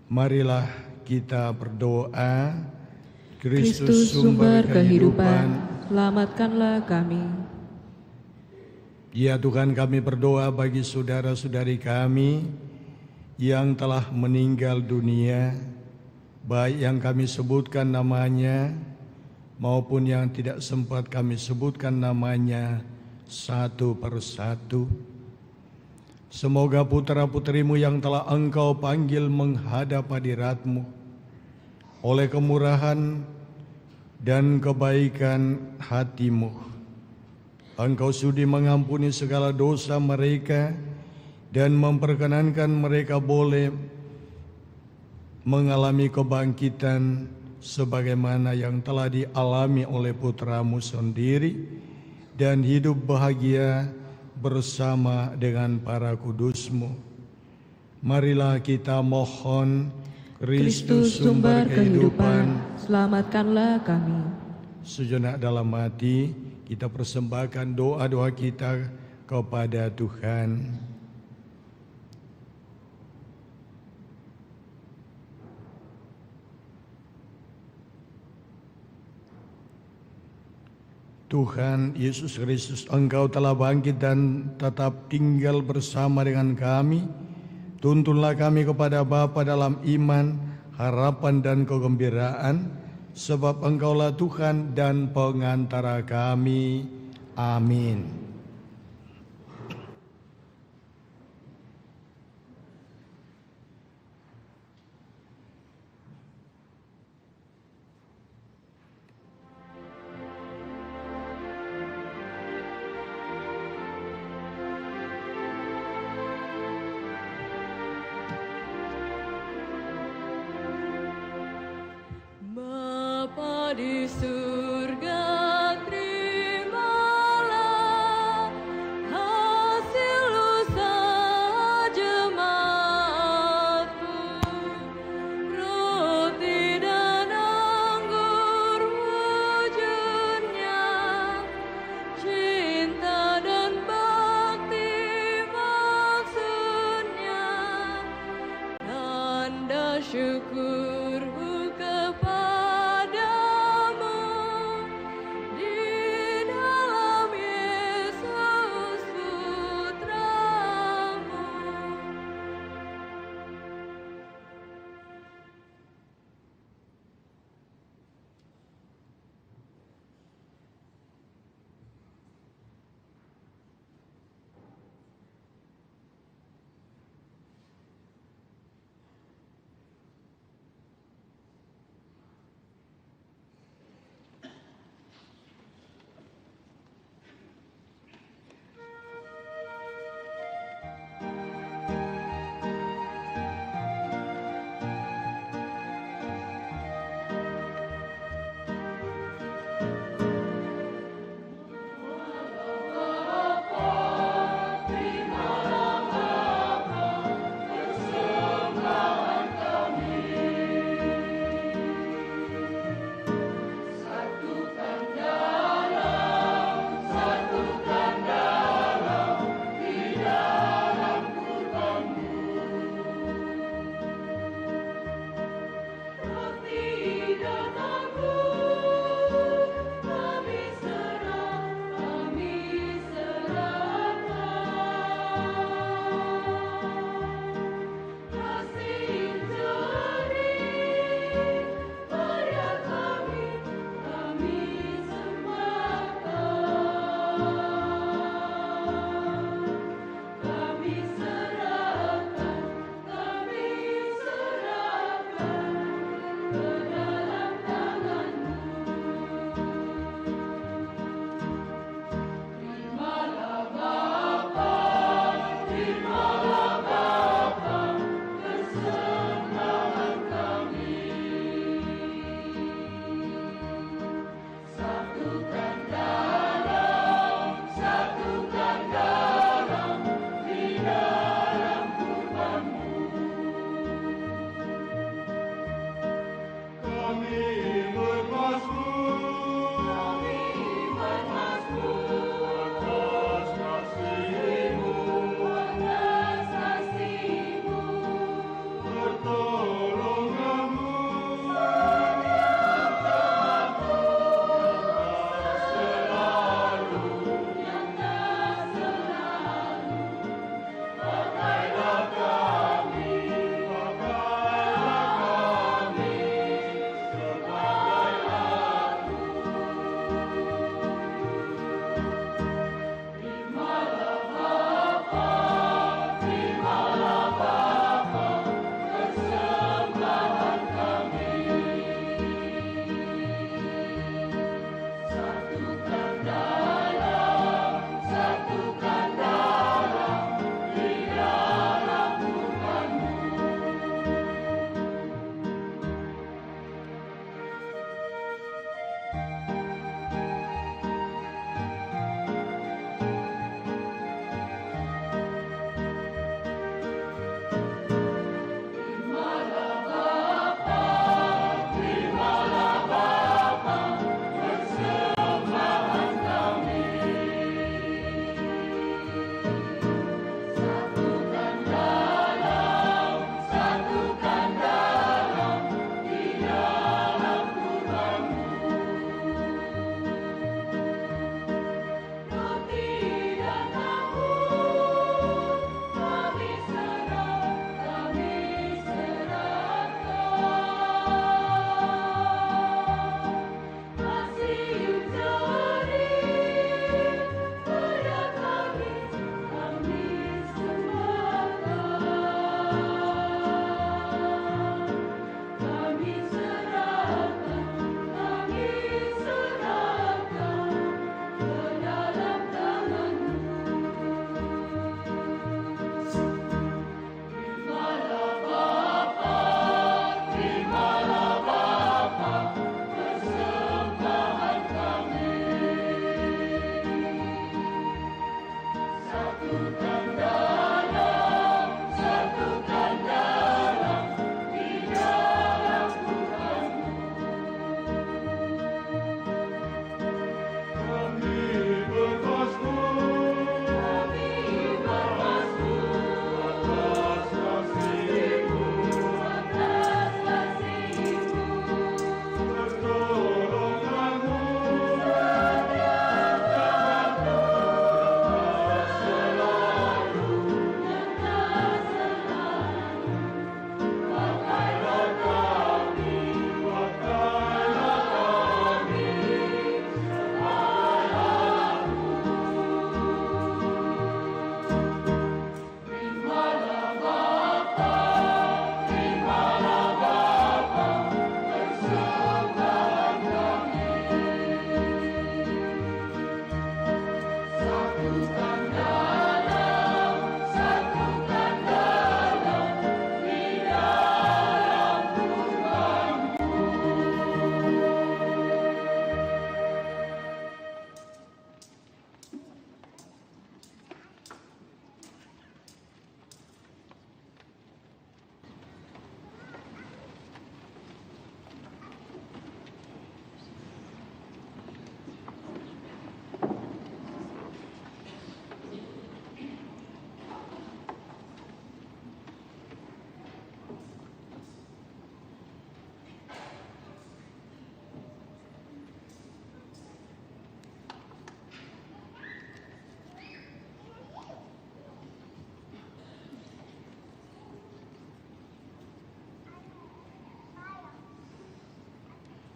Marilah kita berdoa. Kristus sumber kehidupan, selamatkanlah kami. Ya Tuhan, kami berdoa bagi saudara-saudari kami yang telah meninggal dunia, baik yang kami sebutkan namanya maupun yang tidak sempat kami sebutkan namanya satu persatu. Semoga putra-putrimu yang telah Engkau panggil menghadap hadirat-Mu oleh kemurahan dan kebaikan hati-Mu, Engkau sudi mengampuni segala dosa mereka dan memperkenankan mereka boleh mengalami kebangkitan sebagaimana yang telah dialami oleh putra-Mu sendiri dan hidup bahagia bersama dengan para kudus-Mu. Marilah kita mohon. Kristus sumber kehidupan, selamatkanlah kami. Sejenak dalam hati kita persembahkan doa-doa kita kepada Tuhan. Tuhan Yesus Kristus, Engkau telah bangkit dan tetap tinggal bersama dengan kami. Tuntunlah kami kepada Bapa dalam iman, harapan dan kegembiraan, sebab Engkaulah Tuhan dan pengantara kami. Amin. Bapa di surga, terimalah hasil usaha jemaat-Mu. Roti dan anggur wujudnya, cinta dan bakti maksudnya, tanda syukur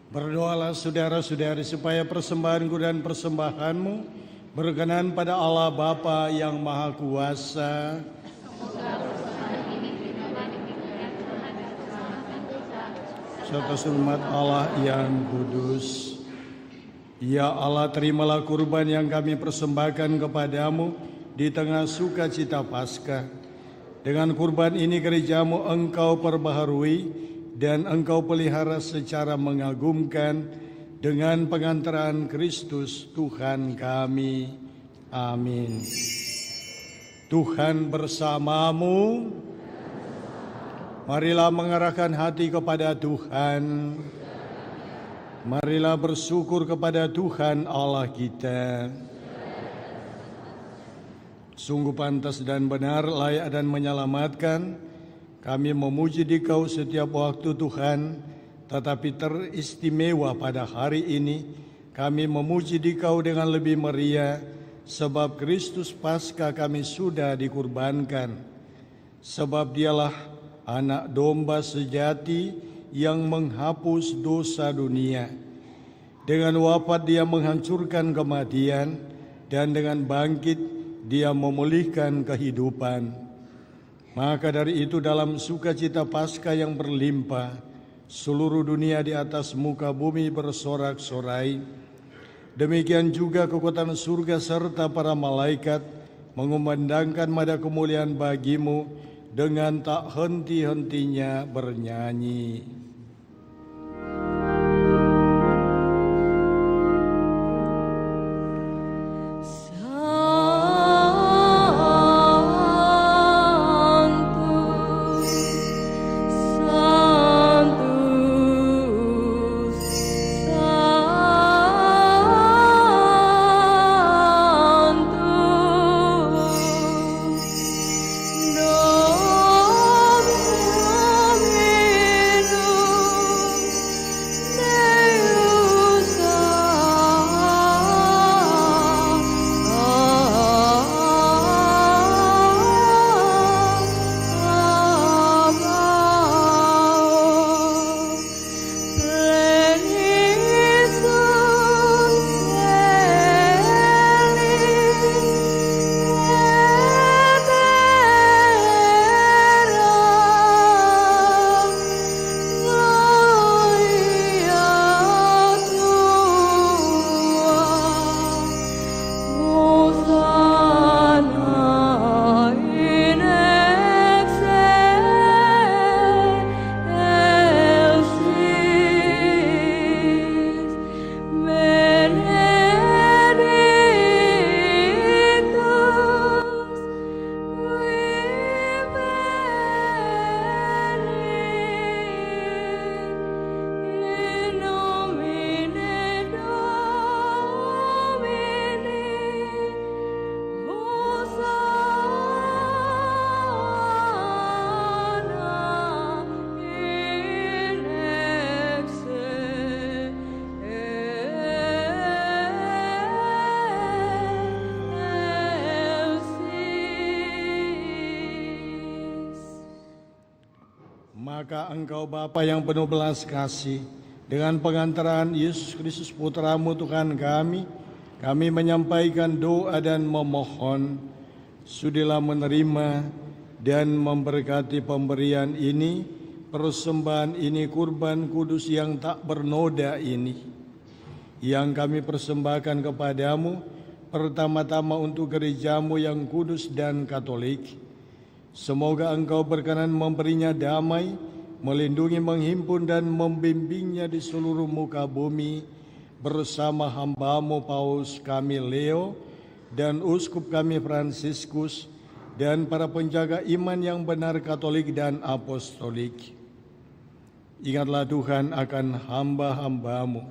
Berdoalah saudara-saudari supaya persembahanku dan persembahanmu berkenan pada Allah Bapa yang Maha Kuasa. Serta hormat Allah yang kudus. Ya Allah, terimalah kurban yang kami persembahkan kepadamu di tengah sukacita Paskah. Dengan kurban ini gerejamu Engkau perbaharui dan Engkau pelihara secara mengagumkan dengan pengantaran Kristus Tuhan kami. Amin. Tuhan bersamamu. Marilah mengarahkan hati kepada Tuhan. Marilah bersyukur kepada Tuhan Allah kita. Sungguh pantas dan benar, layak dan menyelamatkan. Kami memuji Dikau setiap waktu Tuhan, tetapi teristimewa pada hari ini kami memuji Dikau dengan lebih meriah, sebab Kristus Paskah kami sudah dikurbankan. Sebab Dialah anak domba sejati yang menghapus dosa dunia. Dengan wafat Dia menghancurkan kematian, dan dengan bangkit Dia memulihkan kehidupan. Maka dari itu dalam sukacita Paskah yang berlimpah, seluruh dunia di atas muka bumi bersorak-sorai. Demikian juga kekuatan surga serta para malaikat mengumandangkan mada kemuliaan bagimu dengan tak henti-hentinya bernyanyi. Maka Engkau Bapa yang penuh belas kasih, dengan pengantaran Yesus Kristus Putramu Tuhan kami menyampaikan doa dan memohon, sudilah menerima dan memberkati pemberian ini, persembahan ini, kurban kudus yang tak bernoda ini, yang kami persembahkan kepadamu, pertama-tama untuk gerejamu yang kudus dan katolik. Semoga Engkau berkenan memberinya damai, melindungi, menghimpun, dan membimbingnya di seluruh muka bumi bersama hamba-Mu Paus kami Leo dan Uskup kami Fransiskus dan para penjaga iman yang benar Katolik dan Apostolik. Ingatlah Tuhan akan hamba-hamba-Mu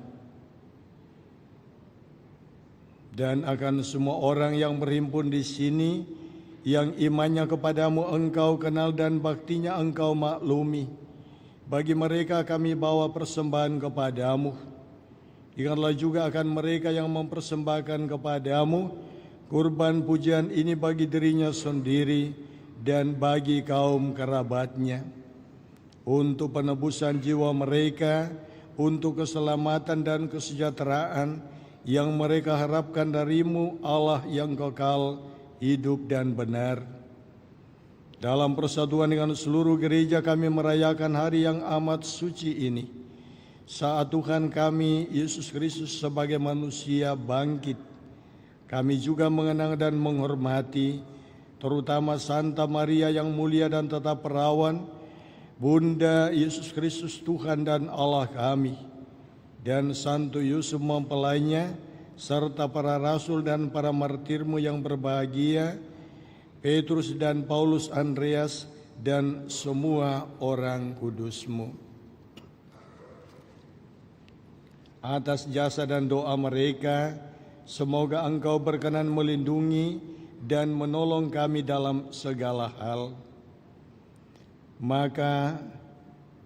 dan akan semua orang yang berhimpun di sini, yang imannya kepadamu Engkau kenal dan baktinya Engkau maklumi. Bagi mereka kami bawa persembahan kepadamu. Ingatlah juga akan mereka yang mempersembahkan kepadamu kurban pujian ini bagi dirinya sendiri dan bagi kaum kerabatnya, untuk penebusan jiwa mereka, untuk keselamatan dan kesejahteraan yang mereka harapkan darimu, Allah yang kekal, hidup dan benar. Dalam persatuan dengan seluruh gereja kami merayakan hari yang amat suci ini, saat Tuhan kami Yesus Kristus sebagai manusia bangkit. Kami juga mengenang dan menghormati terutama Santa Maria yang mulia dan tetap perawan, Bunda Yesus Kristus Tuhan dan Allah kami, dan Santo Yusuf mempelainya, serta para rasul dan para martirmu yang berbahagia, Petrus dan Paulus, Andreas, dan semua orang kudusmu. Atas jasa dan doa mereka, semoga Engkau berkenan melindungi dan menolong kami dalam segala hal. Maka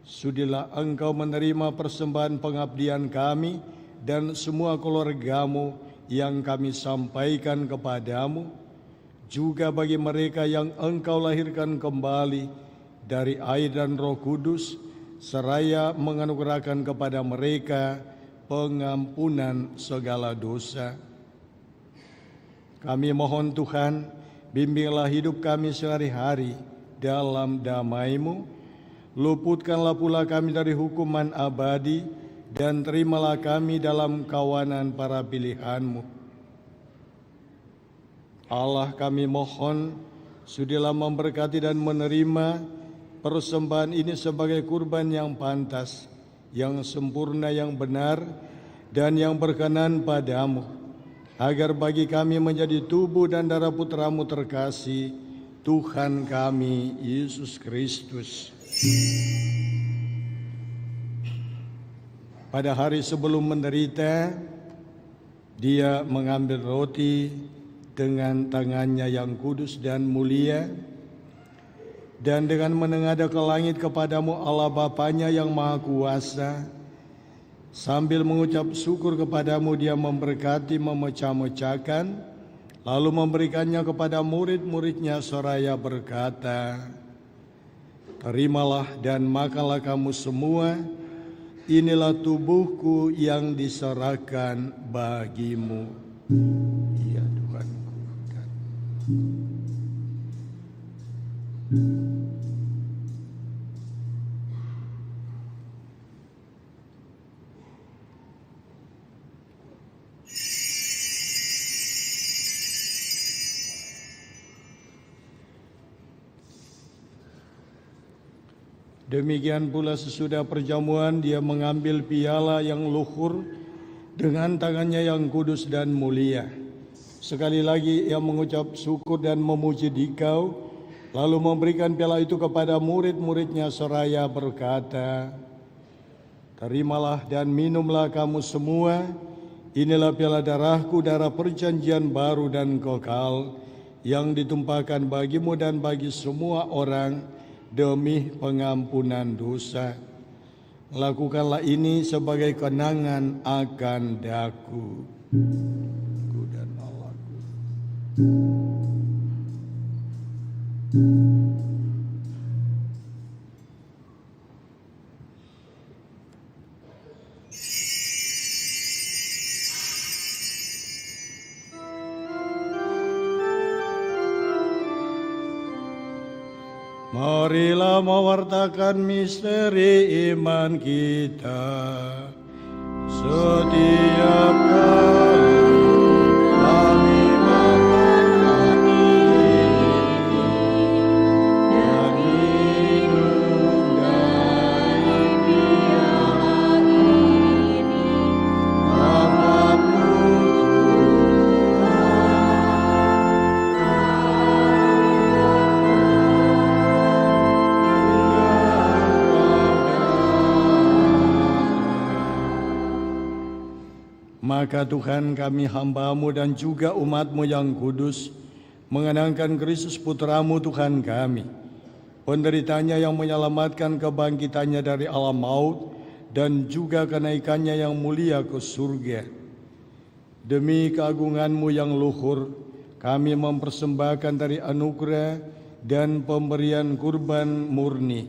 sudilah Engkau menerima persembahan pengabdian kami dan semua keluargamu yang kami sampaikan kepadamu, juga bagi mereka yang Engkau lahirkan kembali dari air dan Roh Kudus, seraya menganugerahkan kepada mereka pengampunan segala dosa. Kami mohon Tuhan, bimbinglah hidup kami sehari-hari dalam damai-Mu, luputkanlah pula kami dari hukuman abadi, dan terimalah kami dalam kawanan para pilihan-Mu. Allah, kami mohon, sudilah memberkati dan menerima persembahan ini sebagai kurban yang pantas, yang sempurna, yang benar, dan yang berkenan padamu, agar bagi kami menjadi tubuh dan darah Putra-Mu terkasih, Tuhan kami Yesus Kristus. Pada hari sebelum menderita, Dia mengambil roti dengan tangannya yang kudus dan mulia, dan dengan menengadah ke langit kepadamu Allah Bapanya yang Maha Kuasa, sambil mengucap syukur kepadamu, Dia memberkati, memecah-mecahkan, lalu memberikannya kepada murid-muridnya seraya berkata, terimalah dan makanlah kamu semua, inilah tubuhku yang diserahkan bagimu. Ya Tuhanku. Demikian pula sesudah perjamuan Dia mengambil piala yang luhur dengan tangannya yang kudus dan mulia. Sekali lagi Ia mengucap syukur dan memuji Dikau, lalu memberikan piala itu kepada murid-muridnya seraya berkata, terimalah dan minumlah kamu semua, inilah piala darahku, darah perjanjian baru dan kekal, yang ditumpahkan bagimu dan bagi semua orang demi pengampunan dosa. Lakukanlah ini sebagai kenangan akan daku. Ku dan Allahku. Marilah mewartakan misteri iman kita. Setiap kali kami makan roti dan minum dari piala ini, maka Tuhan kami hamba-Mu dan juga umat-Mu yang kudus mengenangkan Kristus Putra-Mu Tuhan kami, penderitanya yang menyelamatkan kebangkitannya dari alam maut dan juga kenaikannya yang mulia ke surga. Demi keagungan-Mu yang luhur, kami mempersembahkan dari anugerah dan pemberian kurban murni,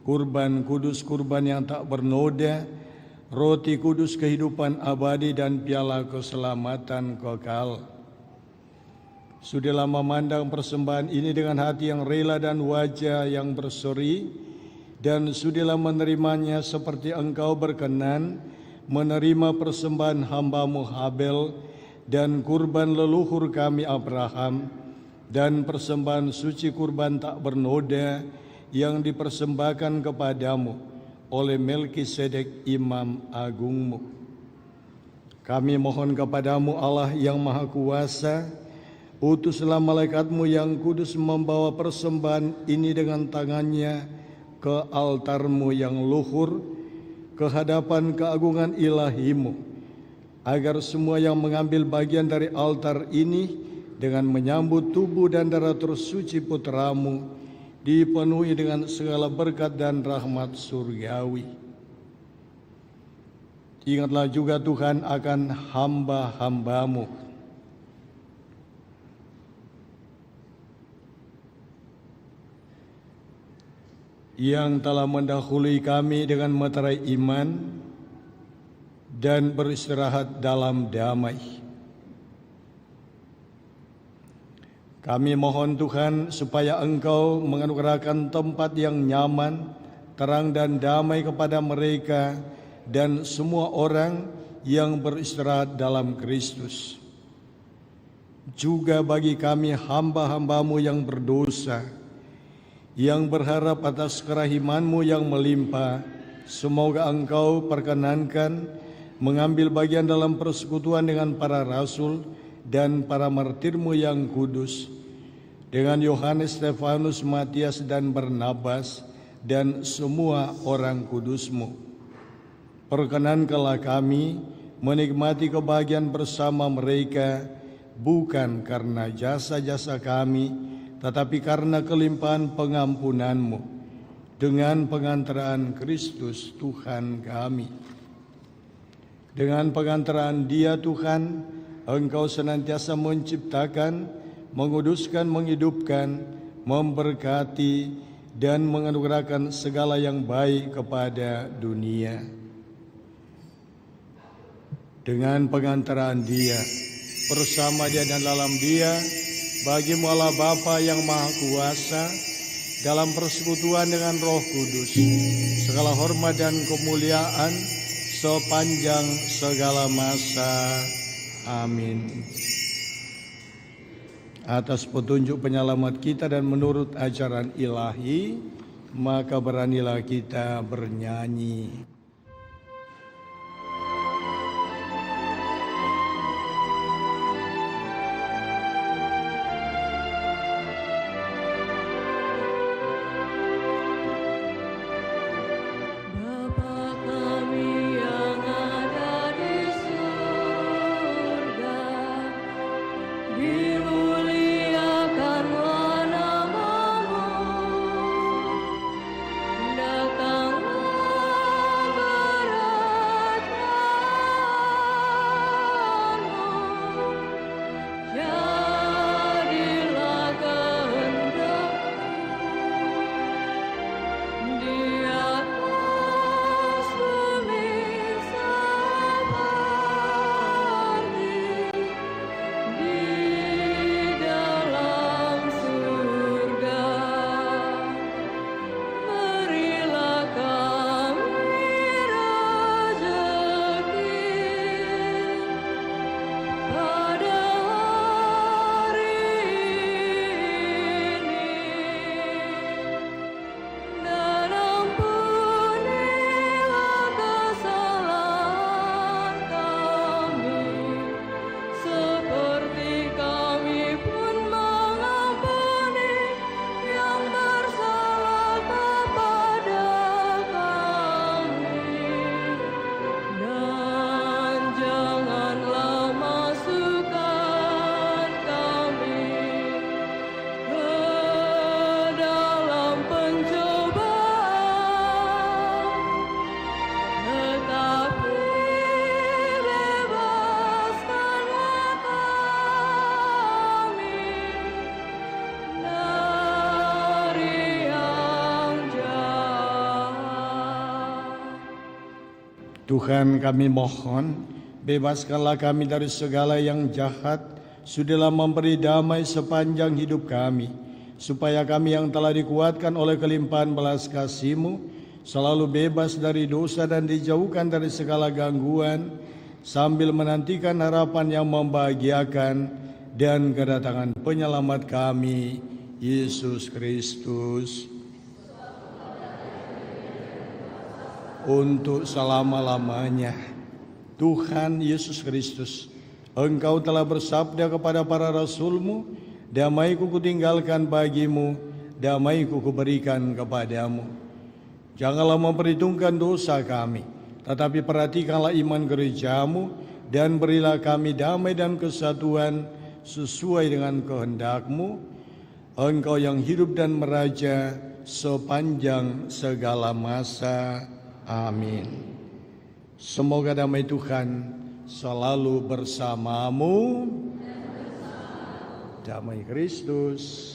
kurban kudus, kurban yang tak bernoda, roti kudus kehidupan abadi dan piala keselamatan kekal. Sudahlah memandang persembahan ini dengan hati yang rela dan wajah yang berseri, dan sudahlah menerimanya seperti Engkau berkenan menerima persembahan hamba-Mu Habel dan kurban leluhur kami Abraham, dan persembahan suci kurban tak bernoda yang dipersembahkan kepadamu oleh Melkisedek Imam Agungmu. Kami mohon kepadamu Allah yang Maha Kuasa, utuslah malaikat-Mu yang kudus membawa persembahan ini dengan tangannya ke altar-Mu yang luhur, ke hadapan keagungan ilahi-Mu, agar semua yang mengambil bagian dari altar ini dengan menyambut tubuh dan darah tersuci putra-Mu dipenuhi dengan segala berkat dan rahmat surgawi. Ingatlah juga Tuhan akan hamba-hamba-Mu yang telah mendahului kami dengan meterai iman dan beristirahat dalam damai. Kami mohon Tuhan supaya Engkau menganugerahkan tempat yang nyaman, terang dan damai kepada mereka dan semua orang yang beristirahat dalam Kristus. Juga bagi kami hamba-hamba-Mu yang berdosa, yang berharap atas kerahiman-Mu yang melimpah, semoga Engkau perkenankan mengambil bagian dalam persekutuan dengan para rasul dan para martir-Mu yang kudus, dengan Yohanes, Stefanus, Matias, dan Barnabas, dan semua orang kudus-Mu. Perkenankanlah kami menikmati kebahagiaan bersama mereka, bukan karena jasa-jasa kami, tetapi karena kelimpahan pengampunan-Mu, dengan pengantaraan Kristus Tuhan kami. Dengan pengantaraan Dia Tuhan, Engkau senantiasa menciptakan, menguduskan, menghidupkan, memberkati, dan menganugerahkan segala yang baik kepada dunia. Dengan pengantaraan Dia, bersama Dia dan dalam Dia, bagi-Mu Allah Bapa yang Maha Kuasa, dalam persekutuan dengan Roh Kudus, segala hormat dan kemuliaan sepanjang segala masa. Amin. Atas petunjuk penyelamat kita dan menurut ajaran ilahi, maka beranilah kita bernyanyi. Datanglah Tuhan, kami mohon, bebaskanlah kami dari segala yang jahat, sudahlah memberi damai sepanjang hidup kami, supaya kami yang telah dikuatkan oleh kelimpahan belas kasih-Mu, selalu bebas dari dosa dan dijauhkan dari segala gangguan, sambil menantikan harapan yang membahagiakan dan kedatangan penyelamat kami, Yesus Kristus, untuk selama-lamanya. Tuhan Yesus Kristus, Engkau telah bersabda kepada para rasul-Mu, damai-Ku kutinggalkan bagimu, damai-Ku kuberikan kepadamu. Janganlah memperhitungkan dosa kami, tetapi perhatikanlah iman gereja-Mu, dan berilah kami damai dan kesatuan sesuai dengan kehendak-Mu, Engkau yang hidup dan meraja sepanjang segala masa. Amin. Semoga damai Tuhan selalu bersamamu. Damai Kristus.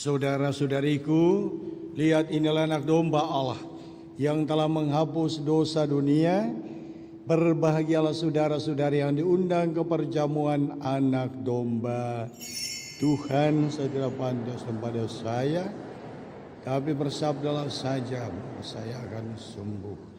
Saudara-saudariku, lihat inilah anak domba Allah yang telah menghapus dosa dunia. Berbahagialah saudara-saudari yang diundang ke perjamuan anak domba. Tuhan segera pantas kepada saya, tapi bersabdalah saja, saya akan sembuh.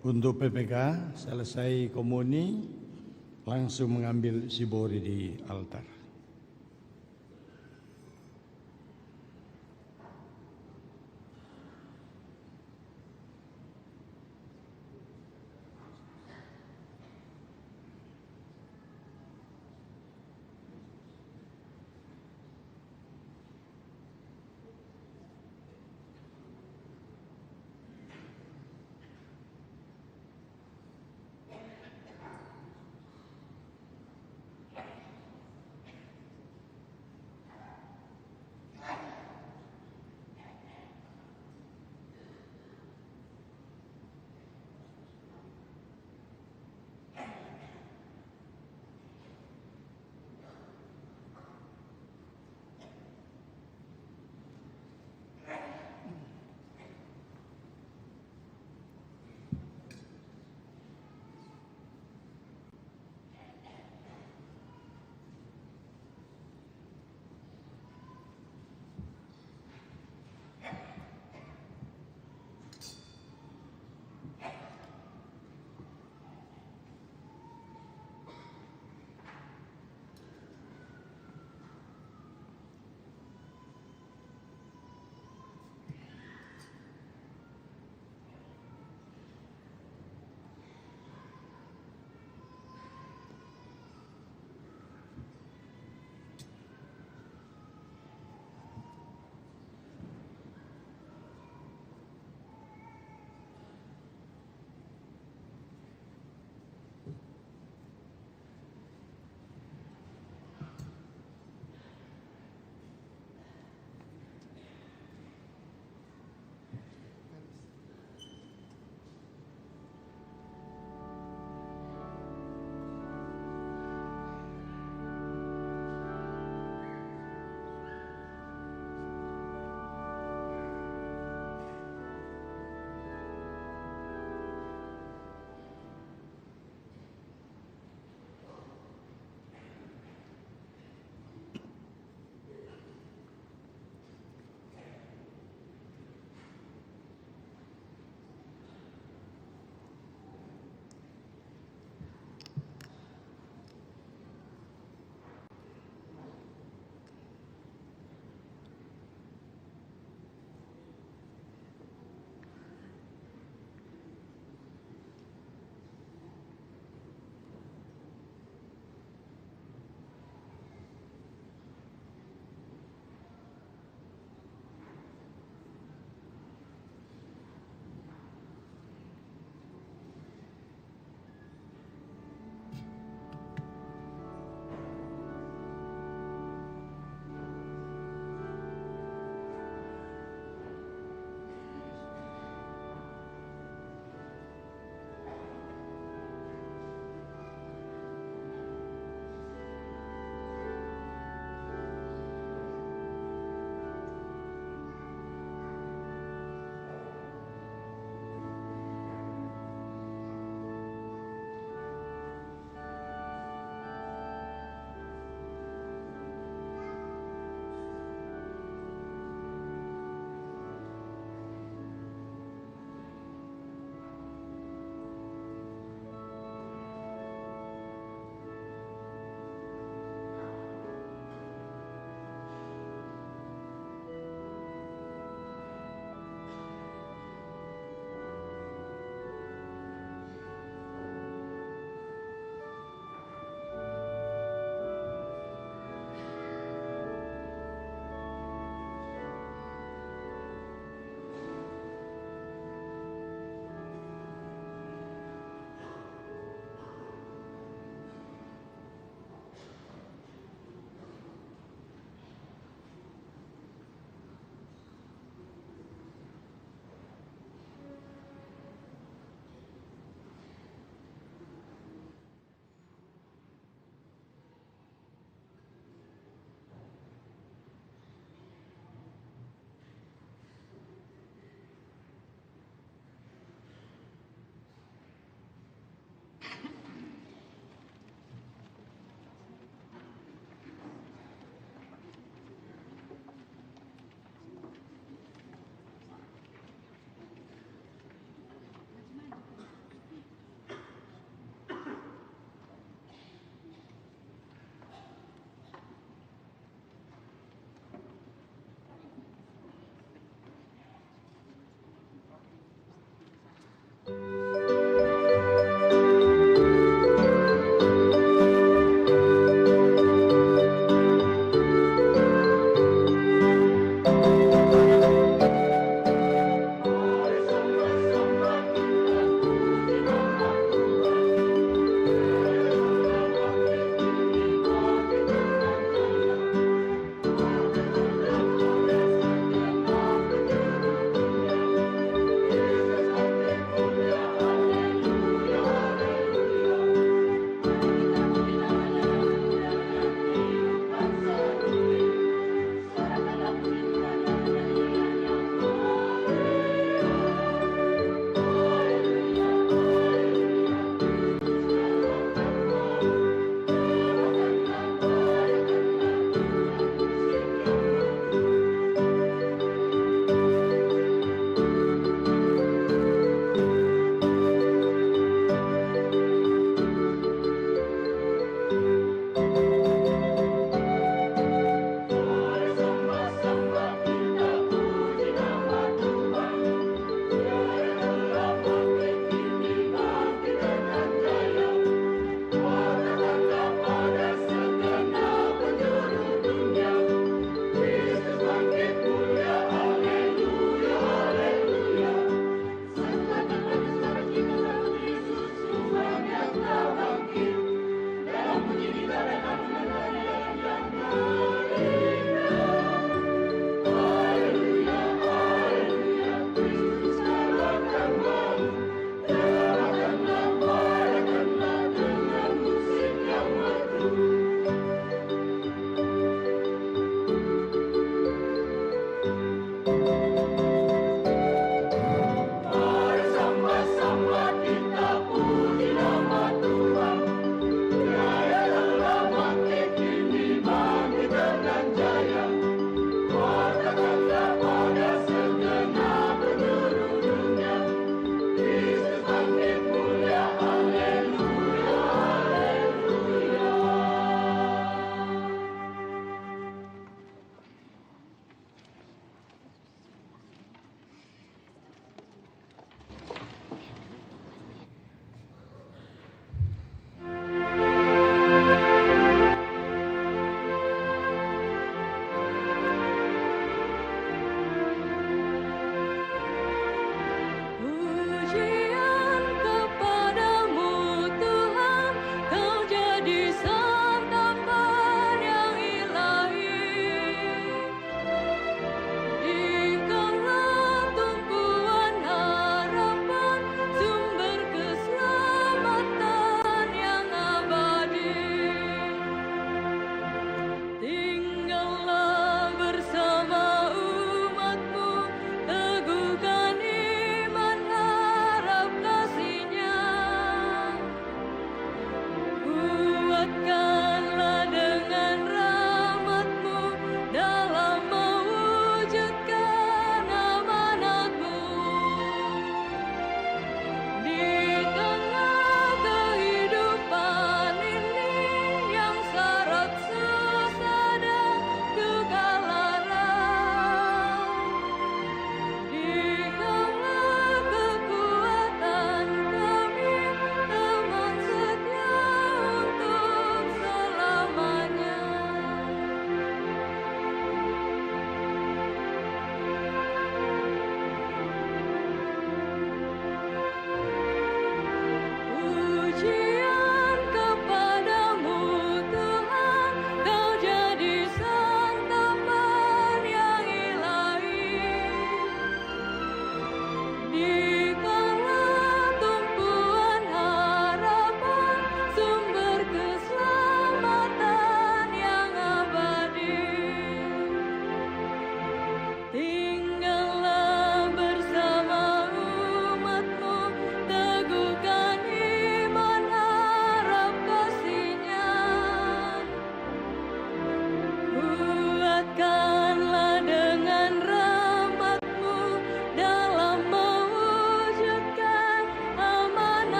Untuk PPK, selesai komuni, langsung mengambil sibori di altar.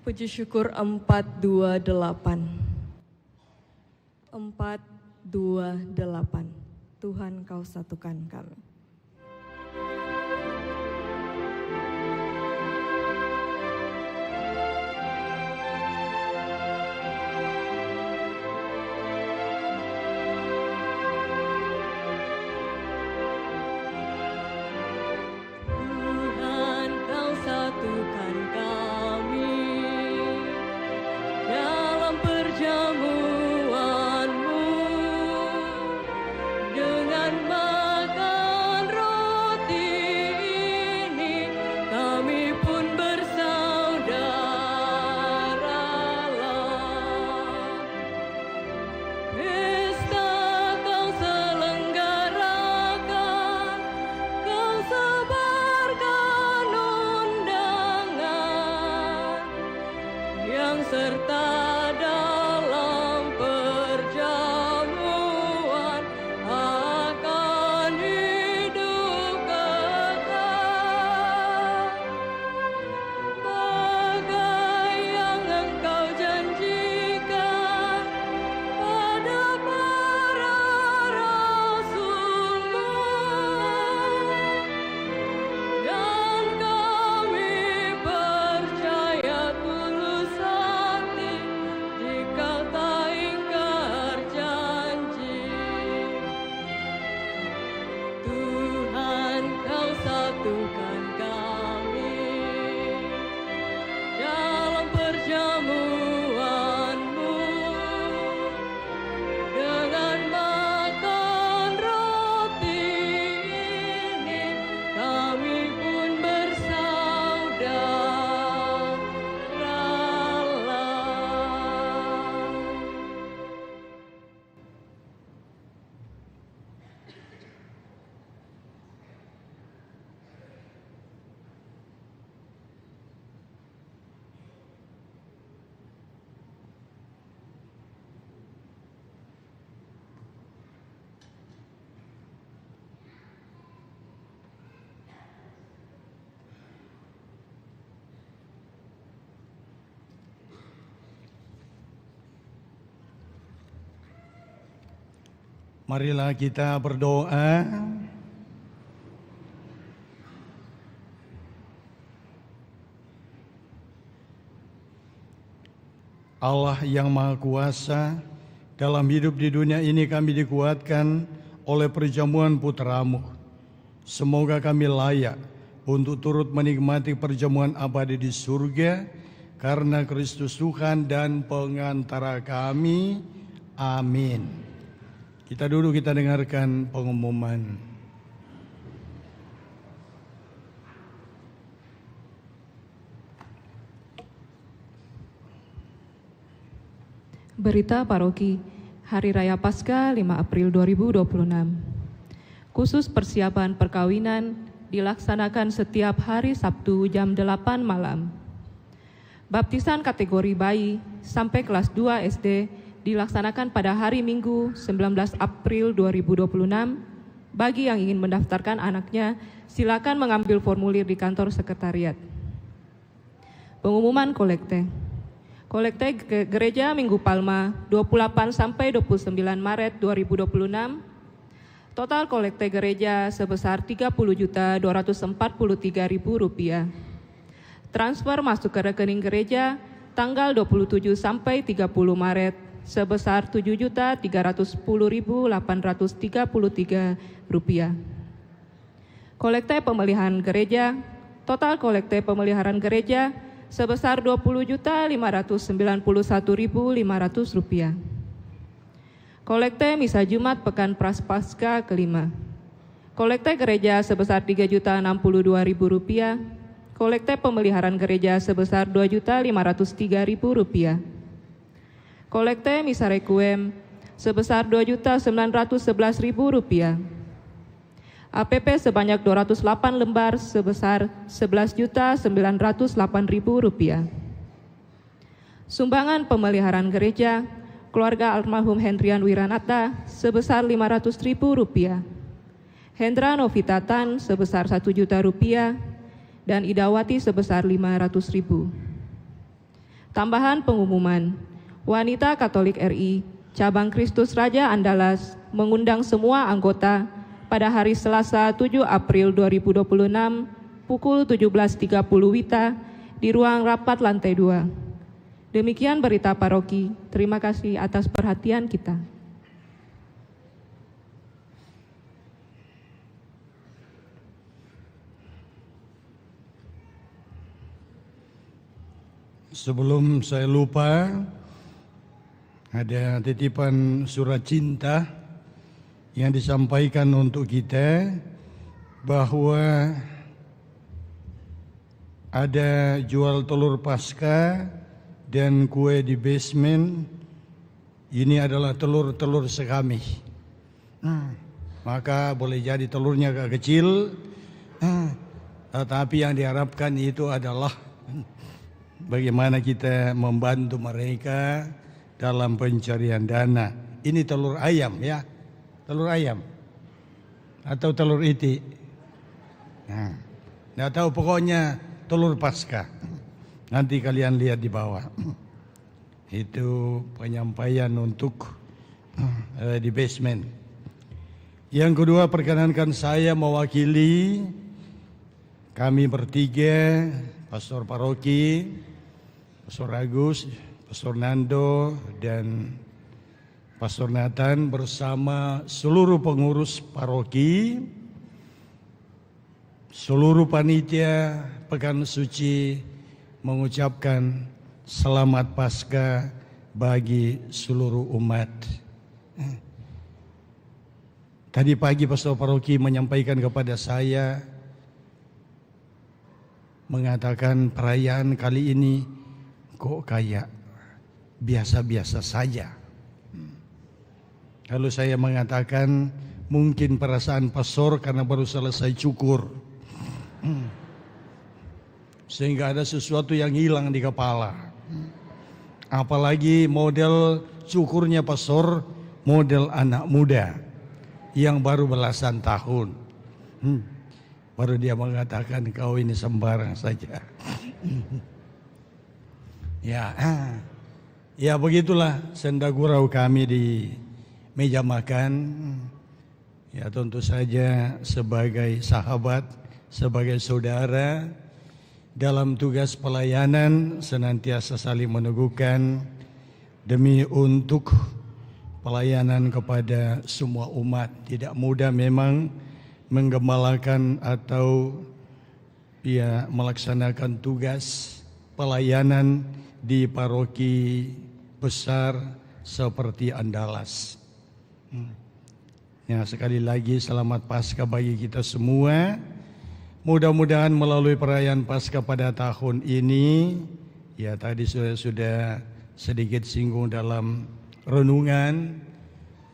Puji syukur 428. 428. Tuhan Kau satukan kami. Tuhan Kau satukan kami dalam perjamuan-Mu, dengan makan roti ini kami pun bersaudaralah. Pesta Kau selenggarakan, Kau sebarkan undangan yang serta dalam perjamuan akan hidup kekal. Bagai yang Engkau janjikan pada para rasul-Mu, dan kami percaya tulus hati jika tak ingkar janji. Tuhan Kau satukan kami dalam perjamuan-Mu, dengan makan roti ini kami pun bersaudaralah. Marilah kita berdoa. Allah yang Maha Kuasa, dalam hidup di dunia ini kami dikuatkan oleh perjamuan putra-Mu. Semoga kami layak untuk turut menikmati perjamuan abadi di surga karena Kristus Tuhan dan pengantara kami. Amin. Kita duduk, kita dengarkan pengumuman. Berita Paroki Hari Raya Paskah 5 April 2026. Khusus persiapan perkawinan dilaksanakan setiap hari Sabtu jam 8 malam. Baptisan kategori bayi sampai kelas 2 SD dilaksanakan pada hari Minggu 19 April 2026. Bagi yang ingin mendaftarkan anaknya, silakan mengambil formulir di kantor sekretariat. Pengumuman kolekte. Kolekte Gereja Minggu Palma 28 sampai 29 Maret 2026. Total kolekte gereja sebesar Rp30.243.000. Transfer masuk ke rekening gereja tanggal 27 sampai 30 Maret sebesar Rp7.310.833. Kolekte pemeliharaan gereja, total kolekte pemeliharaan gereja sebesar Rp20.591.500. Kolekte Misa Jumat Pekan Prapaskah kelima. Kolekte gereja sebesar Rp3.062.000. Kolekte pemeliharaan gereja sebesar Rp2.503.000. Kolekte Misa Requiem sebesar Rp2.911.000. APP sebanyak 208 lembar sebesar Rp11.908.000. Sumbangan pemeliharaan gereja keluarga almarhum Hendrian Wiranata sebesar Rp500.000. Hendra Novita Tan sebesar Rp1 juta dan Idawati sebesar Rp500.000. Tambahan pengumuman, Wanita Katolik RI, Cabang Kristus Raja Andalas mengundang semua anggota pada hari Selasa 7 April 2026 pukul 17.30 WITA di ruang rapat lantai 2. Demikian berita paroki. Terima kasih atas perhatian kita. Sebelum saya lupa, ada titipan surat cinta yang disampaikan untuk kita bahwa ada jual telur Paskah dan kue di basement. Ini adalah telur-telur sekami. Maka boleh jadi telurnya agak kecil, tetapi yang diharapkan itu adalah bagaimana kita membantu mereka dalam pencarian dana. Ini telur ayam ya, telur ayam atau telur itik. Nah, nggak tahu pokoknya telur Paskah. Nanti kalian lihat di bawah. Itu penyampaian untuk di basement. Yang kedua, perkenankan saya mewakili kami bertiga, Pastor Paroki, Pastor Agus, Pastor Nando, dan Pastor Nathan bersama seluruh pengurus paroki, seluruh panitia Pekan Suci mengucapkan selamat Paskah bagi seluruh umat. Tadi pagi Pastor Paroki menyampaikan kepada saya, mengatakan perayaan kali ini kok kayak biasa-biasa saja. Lalu saya mengatakan mungkin perasaan pastor karena baru selesai cukur, sehingga ada sesuatu yang hilang di kepala. Apalagi model cukurnya pastor model anak muda yang baru belasan tahun. Baru dia mengatakan kau ini sembarang saja. Ya begitulah senda gurau kami di meja makan. Ya tentu saja sebagai sahabat, sebagai saudara dalam tugas pelayanan senantiasa saling meneguhkan demi untuk pelayanan kepada semua umat. Tidak mudah memang menggembalakan atau melaksanakan tugas pelayanan di paroki besar seperti Andalas. Ya, sekali lagi selamat Paskah bagi kita semua. Mudah-mudahan melalui perayaan Paskah pada tahun ini, ya tadi sudah sedikit singgung dalam renungan,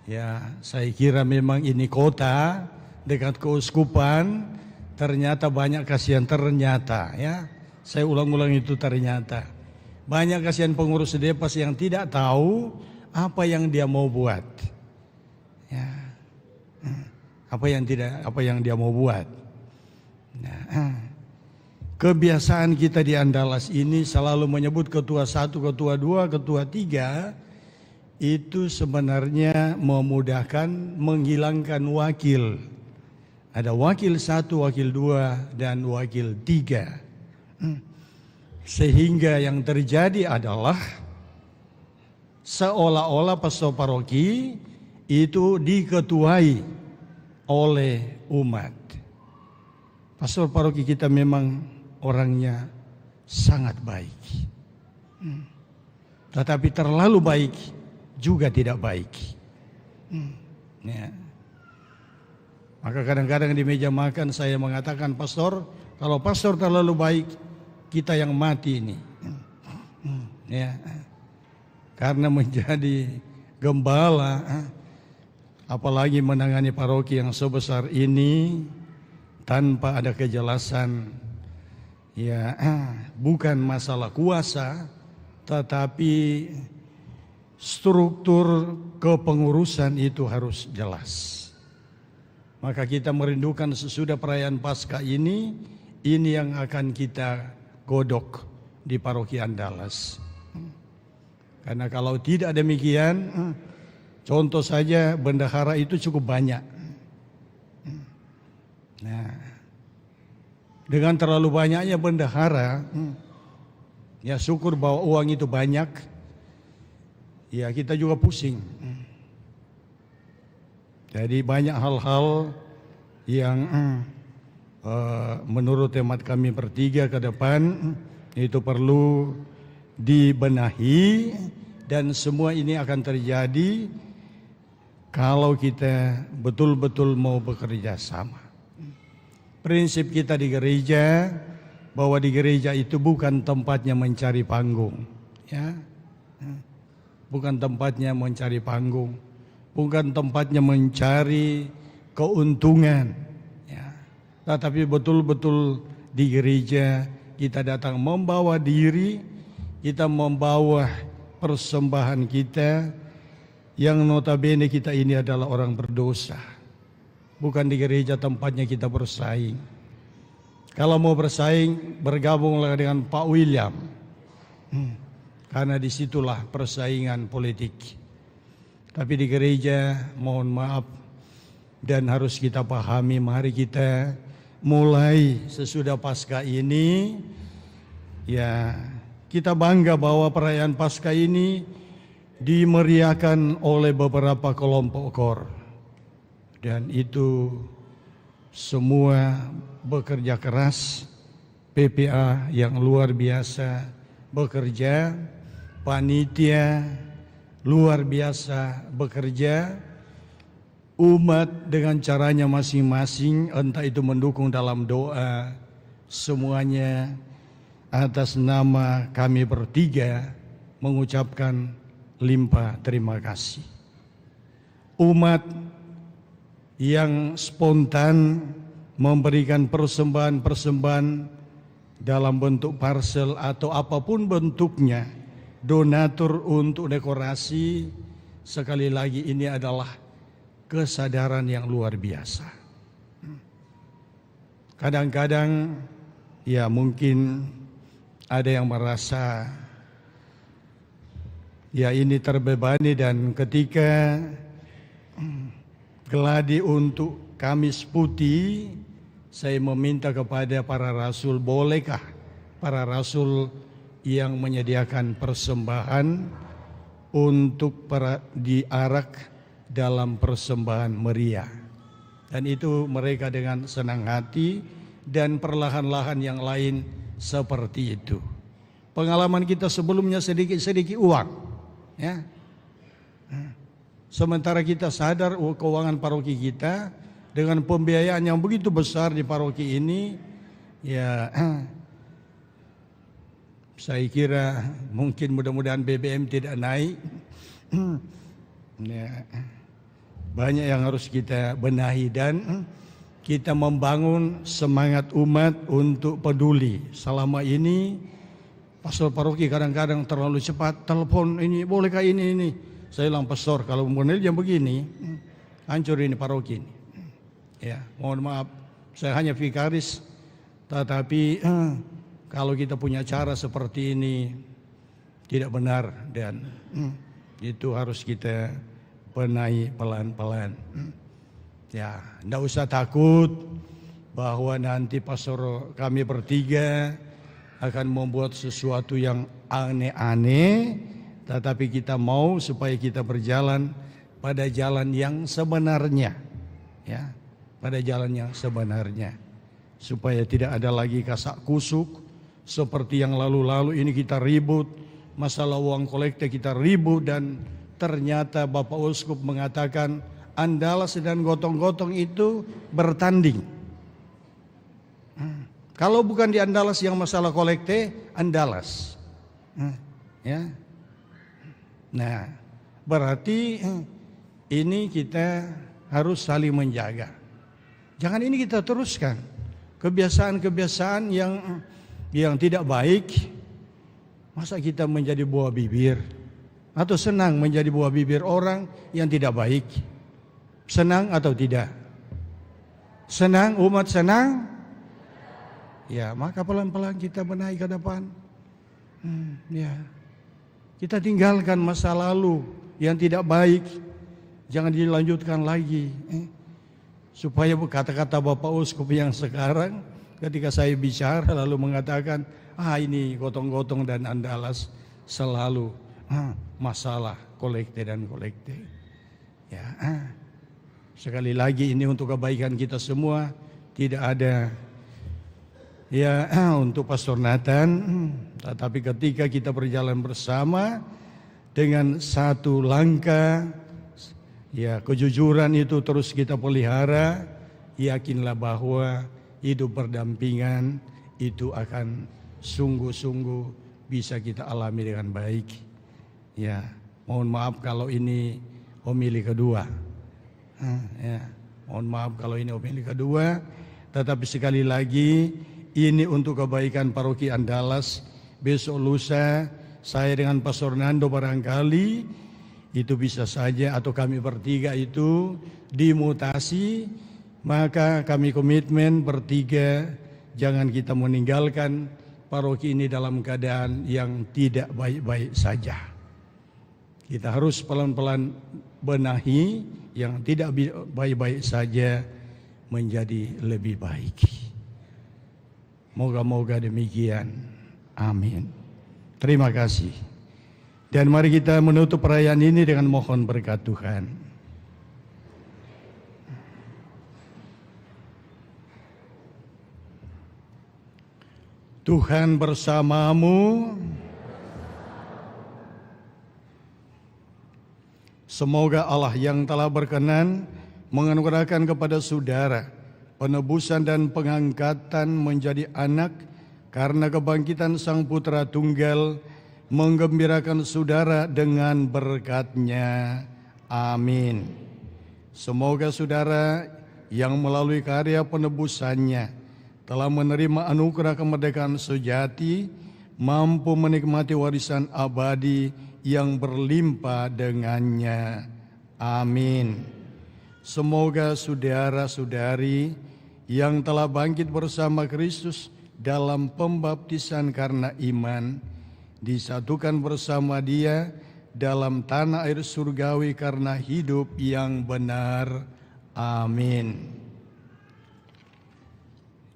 ya saya kira memang ini kota dekat keuskupan, ternyata banyak kasihan, ternyata ya, saya ulang-ulang itu ternyata banyak kasihan pengurus Depas yang tidak tahu apa yang dia mau buat, ya, apa yang dia mau buat. Nah, kebiasaan kita di Andalas ini selalu menyebut ketua 1, ketua 2, ketua 3 itu sebenarnya memudahkan menghilangkan wakil. Ada wakil 1, wakil 2, dan wakil 3. Sehingga yang terjadi adalah seolah-olah pastor paroki itu diketuai oleh umat. Pastor paroki kita memang orangnya sangat baik. Tetapi terlalu baik juga tidak baik. Ya. Maka kadang-kadang di meja makan saya mengatakan, pastor, kalau pastor terlalu baik, kita yang mati ini. Ya. Karena menjadi gembala, apalagi menangani paroki yang sebesar ini tanpa ada kejelasan, ya bukan masalah kuasa, tetapi struktur kepengurusan itu harus jelas. Maka kita merindukan sesudah perayaan Paskah ini yang akan kita godok di paroki Andalas. Karena kalau tidak demikian, contoh saja bendahara itu cukup banyak. Nah, dengan terlalu banyaknya bendahara, ya syukur bahwa uang itu banyak, ya kita juga pusing. Jadi banyak hal-hal yang menurut hemat kami bertiga ke depan itu perlu dibenahi, dan semua ini akan terjadi kalau kita betul-betul mau bekerja sama. Prinsip kita di gereja bahwa di gereja itu bukan tempatnya mencari panggung, ya, bukan tempatnya mencari panggung, bukan tempatnya mencari keuntungan, ya, tetapi betul-betul di gereja kita datang membawa diri, kita membawa persembahan kita, yang notabene kita ini adalah orang berdosa. Bukan di gereja tempatnya kita bersaing. Kalau mau bersaing, bergabunglah dengan Pak William, karena disitulah persaingan politik. Tapi di gereja, mohon maaf, dan harus kita pahami, mari kita mulai sesudah Paskah ini, ya kita bangga bahwa perayaan Paskah ini dimeriahkan oleh beberapa kelompok KOR. Dan itu semua bekerja keras, PPA yang luar biasa bekerja, panitia luar biasa bekerja, umat dengan caranya masing-masing, entah itu mendukung dalam doa, semuanya atas nama kami bertiga mengucapkan limpah terima kasih. Umat yang spontan memberikan persembahan-persembahan dalam bentuk parcel atau apapun bentuknya, donatur untuk dekorasi, sekali lagi ini adalah kesadaran yang luar biasa. Kadang-kadang ya mungkin ada yang merasa ya ini terbebani, dan ketika geladi untuk Kamis Putih, saya meminta kepada para rasul, bolehkah para rasul yang menyediakan persembahan untuk diarak dalam persembahan meriah. Dan itu mereka dengan senang hati, dan perlahan-lahan yang lain seperti itu. Pengalaman kita sebelumnya sedikit-sedikit uang, ya. Sementara kita sadar keuangan paroki kita dengan pembiayaan yang begitu besar di paroki ini, ya saya kira mungkin mudah-mudahan BBM tidak naik. Ya, banyak yang harus kita benahi, dan kita membangun semangat umat untuk peduli. Selama ini pastor paroki kadang-kadang terlalu cepat telepon, ini bolehkah ini. Saya bilang, pastor kalau model yang begini hancur ini paroki ini. Ya, mohon maaf, saya hanya vikaris, tetapi kalau kita punya cara seperti ini tidak benar, dan itu harus kita benahi pelan-pelan. Ya, tidak usah takut bahwa nanti pastor kami bertiga akan membuat sesuatu yang aneh-aneh, tetapi kita mau supaya kita berjalan pada jalan yang sebenarnya, ya, pada jalan yang sebenarnya, supaya tidak ada lagi kasak kusuk seperti yang lalu-lalu ini. Kita ribut masalah uang kolekte, kita ribut, dan ternyata Bapak Uskup mengatakan Andalas dan gotong-gotong itu bertanding. Kalau bukan di Andalas yang masalah kolekte, Andalas, ya. Nah, berarti ini kita harus saling menjaga. Jangan ini kita teruskan kebiasaan-kebiasaan yang tidak baik. Masa kita menjadi buah bibir, atau senang menjadi buah bibir orang yang tidak baik? Senang atau tidak? Senang, umat senang? Ya, maka pelan-pelan kita benahi ke depan. Ya. Kita tinggalkan masa lalu yang tidak baik, jangan dilanjutkan lagi. Supaya kata-kata Bapak Uskup yang sekarang ketika saya bicara lalu mengatakan, ini gotong-gotong dan andalas selalu masalah kolekte dan kolekte. Ya, sekali lagi ini untuk kebaikan kita semua, tidak ada ya untuk Pastor Nathan, tetapi ketika kita berjalan bersama dengan satu langkah, ya kejujuran itu terus kita pelihara, yakinlah bahwa hidup berdampingan itu akan sungguh-sungguh bisa kita alami dengan baik. Ya, mohon maaf kalau ini homili kedua. Ya, mohon maaf kalau ini homili kedua, tetapi sekali lagi ini untuk kebaikan Paroki Andalas. Besok lusa saya dengan Pastor Nando barangkali itu bisa saja atau kami bertiga itu dimutasi, maka kami komitmen bertiga jangan kita meninggalkan paroki ini dalam keadaan yang tidak baik-baik saja. Kita harus pelan-pelan benahi yang tidak baik-baik saja menjadi lebih baik. Moga-moga demikian. Amin. Terima kasih. Dan mari kita menutup perayaan ini dengan mohon berkat Tuhan. Tuhan bersamamu. Semoga Allah yang telah berkenan menganugerahkan kepada saudara penebusan dan pengangkatan menjadi anak karena kebangkitan Sang Putra Tunggal menggembirakan saudara dengan berkat-Nya. Amin. Semoga saudara yang melalui karya penebusannya telah menerima anugerah kemerdekaan sejati, mampu menikmati warisan abadi yang berlimpah dengannya. Amin. Semoga saudara-saudari yang telah bangkit bersama Kristus dalam pembaptisan karena iman, disatukan bersama Dia dalam tanah air surgawi karena hidup yang benar. Amin.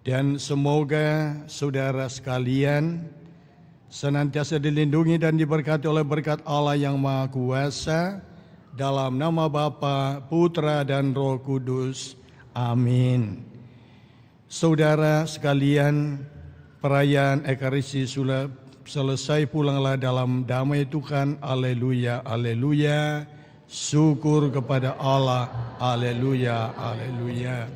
Dan semoga saudara sekalian senantiasa dilindungi dan diberkati oleh berkat Allah yang Maha Kuasa, dalam nama Bapa, Putra, dan Roh Kudus. Amin. Saudara sekalian, perayaan Ekaristi sudah selesai, pulanglah dalam damai Tuhan. Haleluya, haleluya. Syukur kepada Allah. Haleluya, haleluya.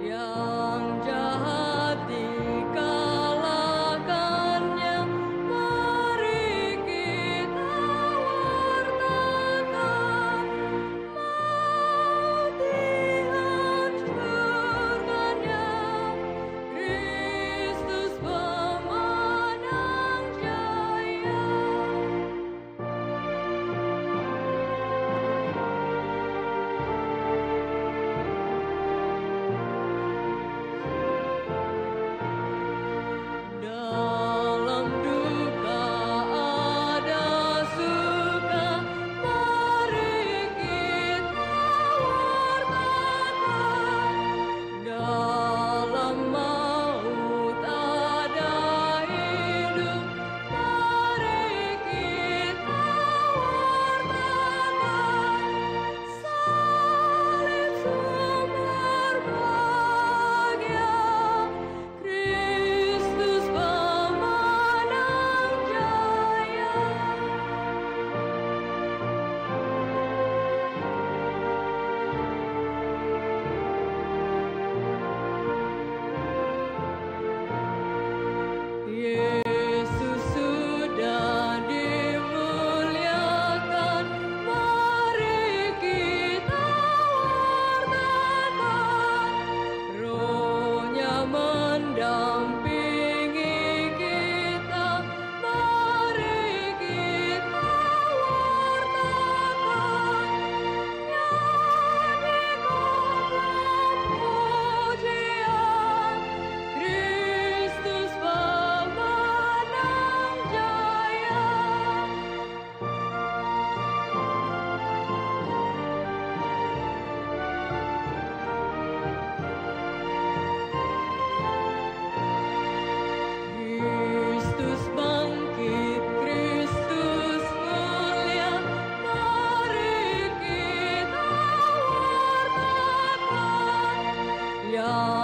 Yang jahat dikalahkan. yang